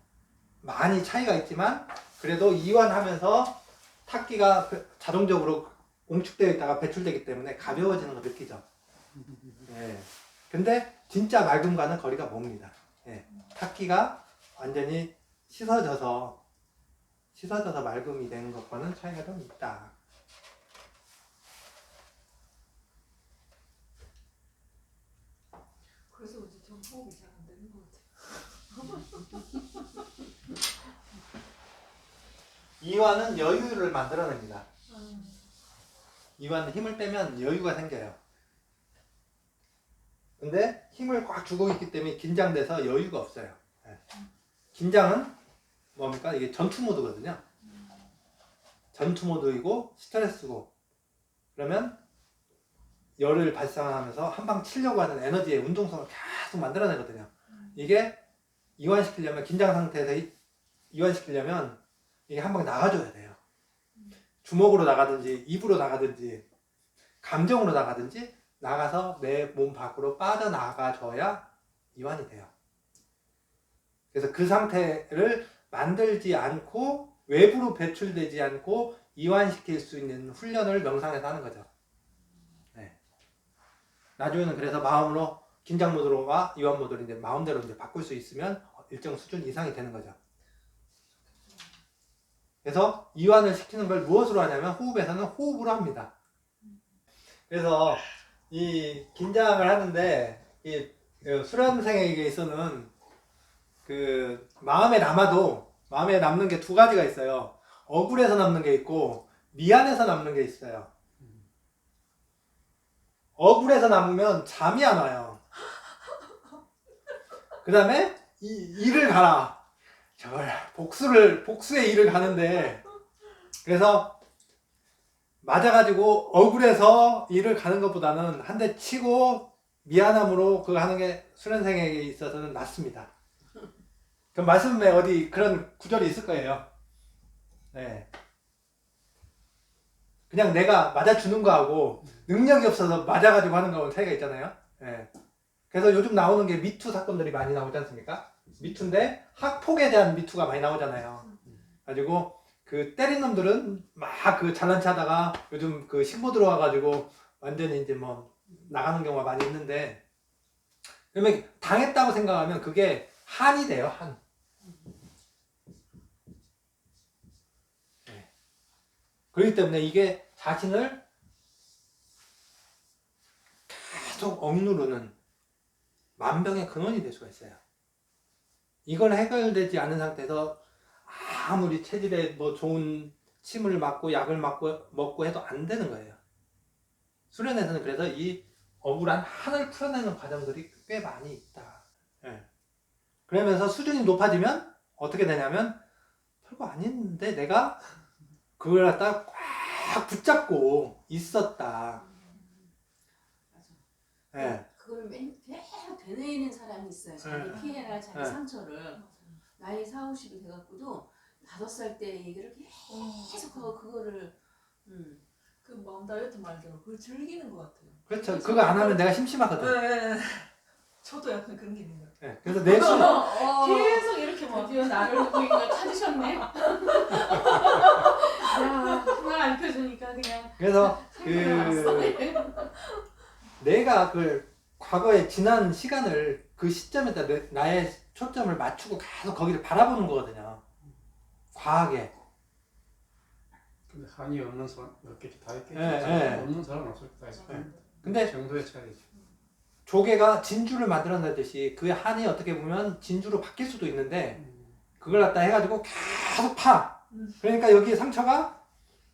많이 차이가 있지만 그래도 이완하면서 탁기가 자동적으로 공축되어 있다가 배출되기 때문에 가벼워지는 거 느끼죠. 예. 근데 진짜 맑음과는 거리가 멉니다. 예. 탁기가 완전히 씻어져서 맑음이 된 것과는 차이가 좀 있다. 그래서 이제 전 호흡이 잘 안 되는 것 같아요. 이완은 여유를 만들어냅니다. 이완은 힘을 빼면 여유가 생겨요. 근데 힘을 꽉 주고 있기 때문에 긴장돼서 여유가 없어요. 네. 긴장은 뭡니까? 이게 전투 모드거든요. 전투 모드이고 스트레스고, 그러면 열을 발생하면서 한 방 치려고 하는 에너지의 운동성을 계속 만들어내거든요. 이게 이완시키려면, 긴장 상태에서 이완시키려면 이게 한 방 나가줘야 돼요. 주먹으로 나가든지 입으로 나가든지 감정으로 나가든지 나가서 내 몸 밖으로 빠져나가줘야 이완이 돼요. 그래서 그 상태를 만들지 않고 외부로 배출되지 않고 이완시킬 수 있는 훈련을 명상에서 하는 거죠. 네. 나중에는 그래서 마음으로 긴장 모드로가 이완 모드로 이제 마음대로 이제 바꿀 수 있으면 일정 수준 이상이 되는 거죠. 그래서 이완을 시키는 걸 무엇으로 하냐면 호흡에서는 호흡으로 합니다. 그래서 이 긴장을 하는데 이 수련생에게 있어서는 그 마음에 남는 게 두 가지가 있어요. 억울해서 남는 게 있고 미안해서 남는 게 있어요. 억울해서 남으면 잠이 안 와요. 그 다음에 일을 가라. 저걸 복수의 일을 가는데, 그래서 맞아가지고 억울해서 일을 가는 것보다는 한 대 치고 미안함으로 그거 하는 게 수련생에게 있어서는 낫습니다. 그럼 말씀에 어디 그런 구절이 있을 거예요. 네. 그냥 내가 맞아주는 거하고 능력이 없어서 맞아가지고 하는 거하고 차이가 있잖아요. 네. 그래서 요즘 나오는 게 미투 사건들이 많이 나오지 않습니까? 미투인데 학폭에 대한 미투가 많이 나오잖아요. 가지고 그 때린 놈들은 막 그 잘난 체 하다가 요즘 그 신고 들어와가지고 완전히 이제 뭐 나가는 경우가 많이 있는데, 그러면 당했다고 생각하면 그게 한이 돼요, 한. 네. 그렇기 때문에 이게 자신을 계속 억누르는 만병의 근원이 될 수가 있어요. 이걸 해결되지 않은 상태에서 아무리 체질에 뭐 좋은 침을 맞고 약을 먹고 해도 안 되는 거예요. 수련에서는 그래서 이 억울한 한을 풀어내는 과정들이 꽤 많이 있다. 예. 그러면서 수준이 높아지면 어떻게 되냐면 별거 아닌데 내가 그걸 갖다 꽉 붙잡고 있었다. 맞아. 예. 그걸 계속 되뇌이는 사람이 있어요. 자기 피해나 자기 상처를. 나이 40, 50이 돼갖고도 5살 때 얘기를 계속 하고 그거를 그 마음 다이어트 말대로 그걸 즐기는 것 같아요. 그렇죠. 그거 안 하면 내가 심심하거든. 네. 저도 약간 그런 게 있는 것 같아요. 예. 그래서 내 계속 이렇게 막 드디어 나를 보니까 찾으셨네. 야, 하나 안 펴주니까 그냥 그래서 상관없어. 내가 그 과거의 지난 시간을 그 시점에다 나의 초점을 맞추고 계속 거기를 바라보는 거거든요. 과하게. 근데 한이 없는 사람 몇 개지 다 있겠지. 예. 없는 사람은 없을 다 있을 거예요. 근데 정도의 차이죠. 조개가 진주를 만들어내듯이 그 한이 어떻게 보면 진주로 바뀔 수도 있는데 그걸 갖다 해가지고 계속 파. 그러니까 여기 상처가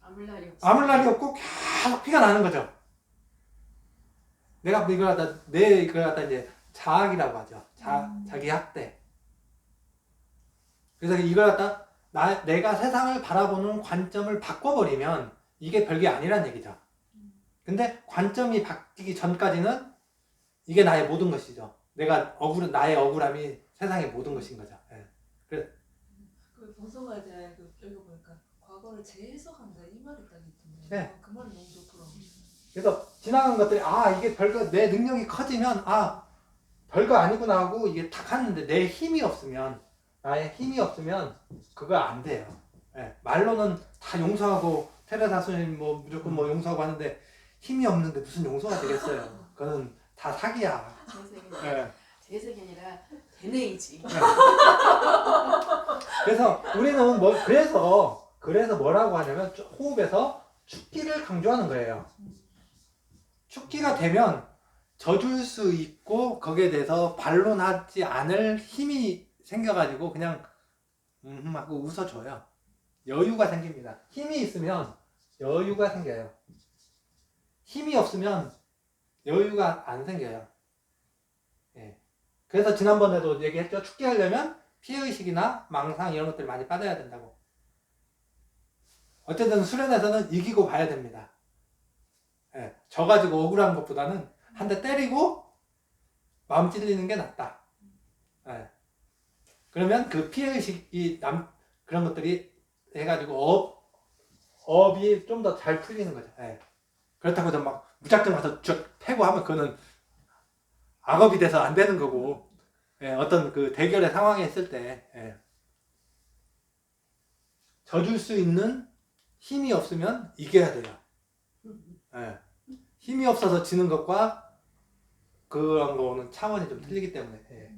아물 날이 없어. 아물 날이 없고 계속 피가 나는 거죠. 내가 이걸 갖다 이제 자학이라고 하죠. 자기 학대. 그래서 이걸 갖다 내가 세상을 바라보는 관점을 바꿔버리면 이게 별게 아니란 얘기죠. 근데 관점이 바뀌기 전까지는 이게 나의 모든 것이죠. 나의 억울함이 세상의 모든 것인 거죠. 예. 그 본성과에 대해 읽어보니까 과거를 재해석한다 이 말이 딱 있던데. 네. 그 말이 너무 좋더라고요. 그래서 지나간 것들이 이게 별거 내 능력이 커지면 별거 아니구나 하고 이게 탁 하는데 나의 힘이 없으면 그거 안 돼요. 예. 말로는 다 용서하고 테레사 스님 뭐 무조건 뭐 용서하고 하는데 힘이 없는데 무슨 용서가 되겠어요. 그거는 다 사기야. 재색이 아니라 되뇌이지. 그래서 우리는 그래서 뭐라고 하냐면 호흡에서 축기를 강조하는 거예요. 축기가 되면 져줄 수 있고 거기에 대해서 반론하지 않을 힘이 생겨가지고 그냥 하고 웃어줘요. 여유가 생깁니다. 힘이 있으면 여유가 생겨요. 힘이 없으면 여유가 안 생겨요. 예. 그래서 지난번에도 얘기했죠. 축기하려면 피해의식이나 망상 이런 것들 많이 빠져야 된다고. 어쨌든 수련에서는 이기고 봐야 됩니다. 예, 져가지고 억울한 것보다는 한 대 때리고 마음 찔리는 게 낫다. 예. 그러면 그 피해의식이 그런 것들이 해가지고 업이 좀 더 잘 풀리는 거죠. 예. 그렇다고 해서 막 무작정 가서 쭉 패고 하면 그거는 악업이 돼서 안 되는 거고, 예, 어떤 그 대결의 상황에 있을 때, 예. 져줄 수 있는 힘이 없으면 이겨야 돼요. 예. 힘이 없어서 지는 것과 그런 거는 차원이 좀 틀리기 때문에. 예.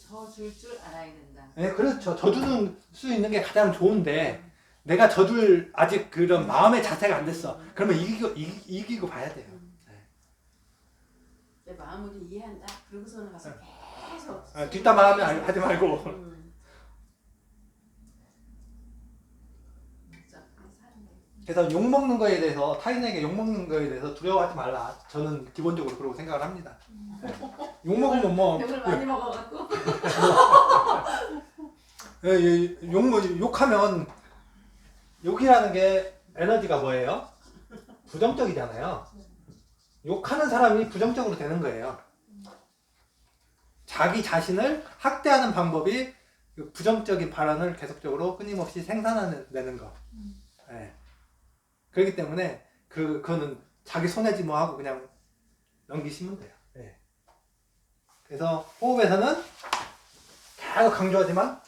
져줄 줄 알아야 된다. 예, 그렇죠. 져주는 수 있는 게 가장 좋은데, 내가 져줄 아직 그런 마음의 자세가 안 됐어. 그러면 이기고 봐야 돼요. 내 마음을 이해한다. 그러고서는 가서 계속 뒷담화 하면 하지 말고. 그래서 욕먹는 거에 대해서, 타인에게 욕먹는 거에 대해서 두려워하지 말라. 저는 기본적으로 그러고 생각을 합니다. 욕먹으면 뭐. 욕을 많이 먹어갖고. 욕하면, 욕이라는 게 에너지가 뭐예요? 부정적이잖아요. 욕하는 사람이 부정적으로 되는 거예요. 자기 자신을 학대하는 방법이 부정적인 발언을 계속적으로 끊임없이 생산해내는 거. 예. 그렇기 때문에 그거는 자기 손해지 뭐 하고 그냥 넘기시면 돼요. 예. 그래서 호흡에서는 계속 강조하지만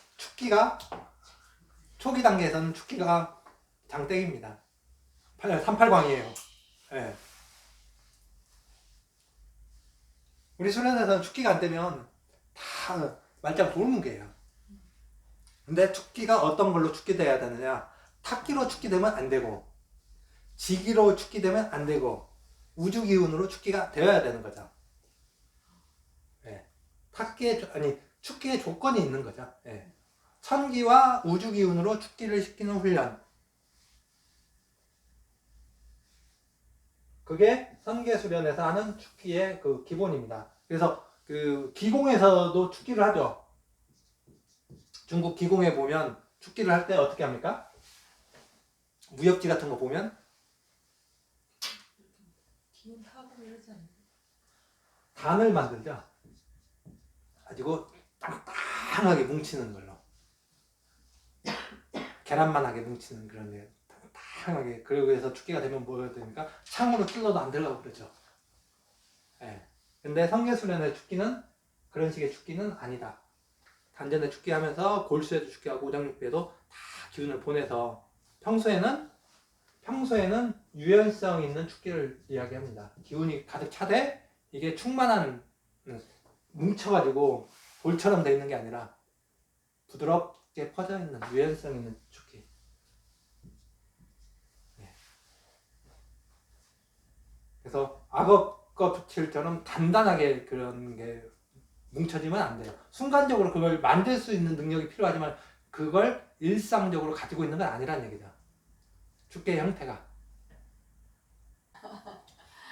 초기 단계에서는 축기가 장땡입니다. 38광이에요. 예. 우리 수련에서는 축기가 안 되면 다 말짱 돌문개예요. 근데 축기가 어떤 걸로 축기돼야 되느냐? 탁기로 축기되면 안 되고, 지기로 축기되면 안 되고, 우주기운으로 축기가 되어야 되는 거죠. 예. 축기의 조건이 있는 거죠. 예. 천기와 우주기운으로 축기를 시키는 훈련. 그게 선계수련에서 하는 축기의 그 기본입니다. 그래서 그 기공에서도 축기를 하죠. 중국 기공에 보면 축기를 할 때 어떻게 합니까? 무협지 같은 거 보면 기운 타고 이러지 않나요? 단을 만들죠. 가지고 땅땅하게 뭉치는 걸로. 계란만하게 뭉치는 그런 게 땅땅하게. 그리고 해서 축기가 되면 뭐 해야 됩니까? 창으로 찔러도 안 들어가고 그러죠. 예. 근데 성계수련의 축기는 그런 식의 축기는 아니다. 단전에 축기하면서 골수에도 축기하고 오장육부에도 다 기운을 보내서 평소에는 유연성 있는 축기를 이야기합니다. 기운이 가득 차되 이게 충만한, 뭉쳐가지고 볼처럼 돼 있는 게 아니라 부드럽게 퍼져 있는 유연성 있는 축기. 네. 그래서 악업껍질처럼 단단하게 그런 게 뭉쳐지면 안 돼요. 순간적으로 그걸 만들 수 있는 능력이 필요하지만 그걸 일상적으로 가지고 있는 건 아니란 얘기죠. 축기의 형태가.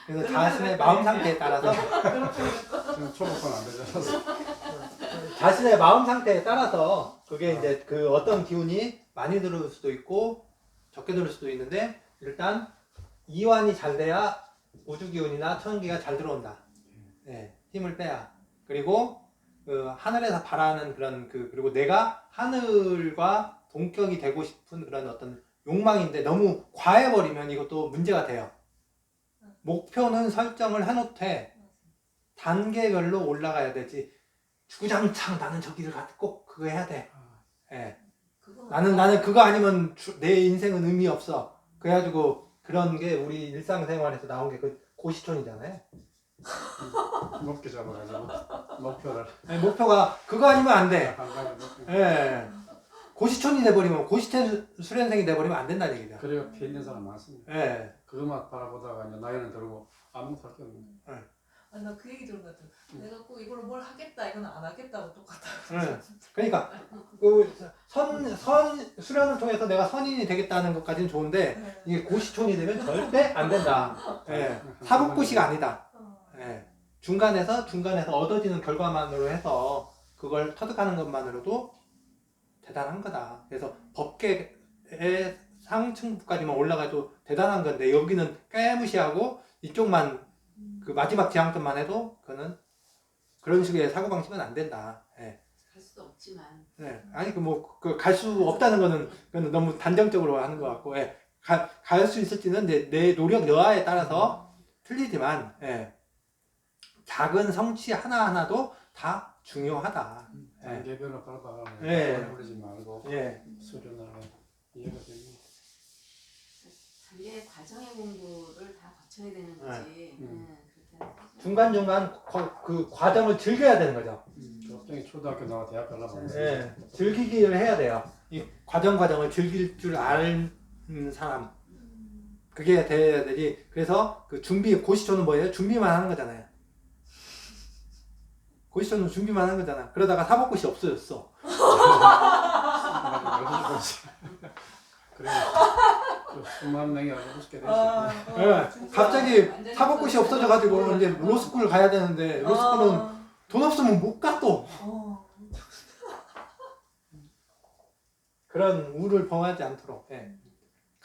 그래서 자신의 마음 상태에 따라서 지금 초록은 안 되잖아. 자신의 마음 상태에 따라서 그게 이제 그 어떤 기운이 많이 들어올 수도 있고 적게 들어올 수도 있는데, 일단 이완이 잘 돼야 우주 기운이나 천기가 잘 들어온다. 네, 힘을 빼야. 그리고 그 하늘에서 바라는 그런 그리고 내가 하늘과 동격이 되고 싶은 그런 어떤 욕망인데 너무 과해버리면 이것도 문제가 돼요. 목표는 설정을 해놓되 단계별로 올라가야 되지. 주구장창 나는 저기를 꼭 그거 해야 돼. 예. 나는 그거 아니면 내 인생은 의미 없어. 그래가지고 그런 게 우리 일상생활에서 나온 게 그 고시촌이잖아요. 높게 잡아가지고 목표를. 아니, 목표가 그거 아니면 안 돼. 한가지 높게. 예. 고시촌이 돼버리면, 고시촌 수련생이 돼버리면 안 된다는 얘기죠. 그래요. 피해 있는 사람 많습니다. 예. 그것만 바라보다가 이제 나이는 들고 아무것도 할 게 없는. 아, 나 그 얘기 들은 것 같아. 내가 꼭 이걸로 뭘 하겠다, 이건 안 하겠다고 똑같아. 그러니까 수련을 통해서 내가 선인이 되겠다는 것까지는 좋은데 이게 고시촌이 되면 절대 안 된다. 예. 사법고시가 아니다. 예. 중간에서 얻어지는 결과만으로 해서 그걸 터득하는 것만으로도 대단한 거다. 그래서 법계의 상층부까지만 올라가도 대단한 건데 여기는 깨무시하고 이쪽만 그 마지막 지향점만 해도 그거는 그런 식의 사고방식은 안 된다. 예. 갈 수도 없지만. 네. 아니 그 갈 수 없다는 거는 그건 너무 단정적으로 하는 것 같고, 예. 갈 수 있을지는 내 노력 여하에 따라서 틀리지만, 예. 작은 성취 하나 하나도 다 중요하다. 예. 단계별로 밟아가고 예. 그러지 말고 예. 수련하게 이해가 됩니다. 단계 과정의 공부를 다 거쳐야 되는 거지. 그렇게 하죠. 중간중간 그 과정을 즐겨야 되는 거죠. 갑자기 초등학교 나와 대학 가려고 예. 즐기기를 해야 돼요. 이 과정을 즐길 줄 아는 사람. 그게 돼야 되지. 그래서 그 고시초는 뭐예요? 준비만 하는 거잖아요. 고시초는 준비만 하는 거잖아. 그러다가 사법고시 없어졌어. 그래 수만 명이 어렵게 되지. 예. 갑자기 사법고시 없어져가지고 이제 로스쿨 가야 되는데 로스쿨은 돈 없으면 못 가 또. 그런 우를 범하지 않도록. 예.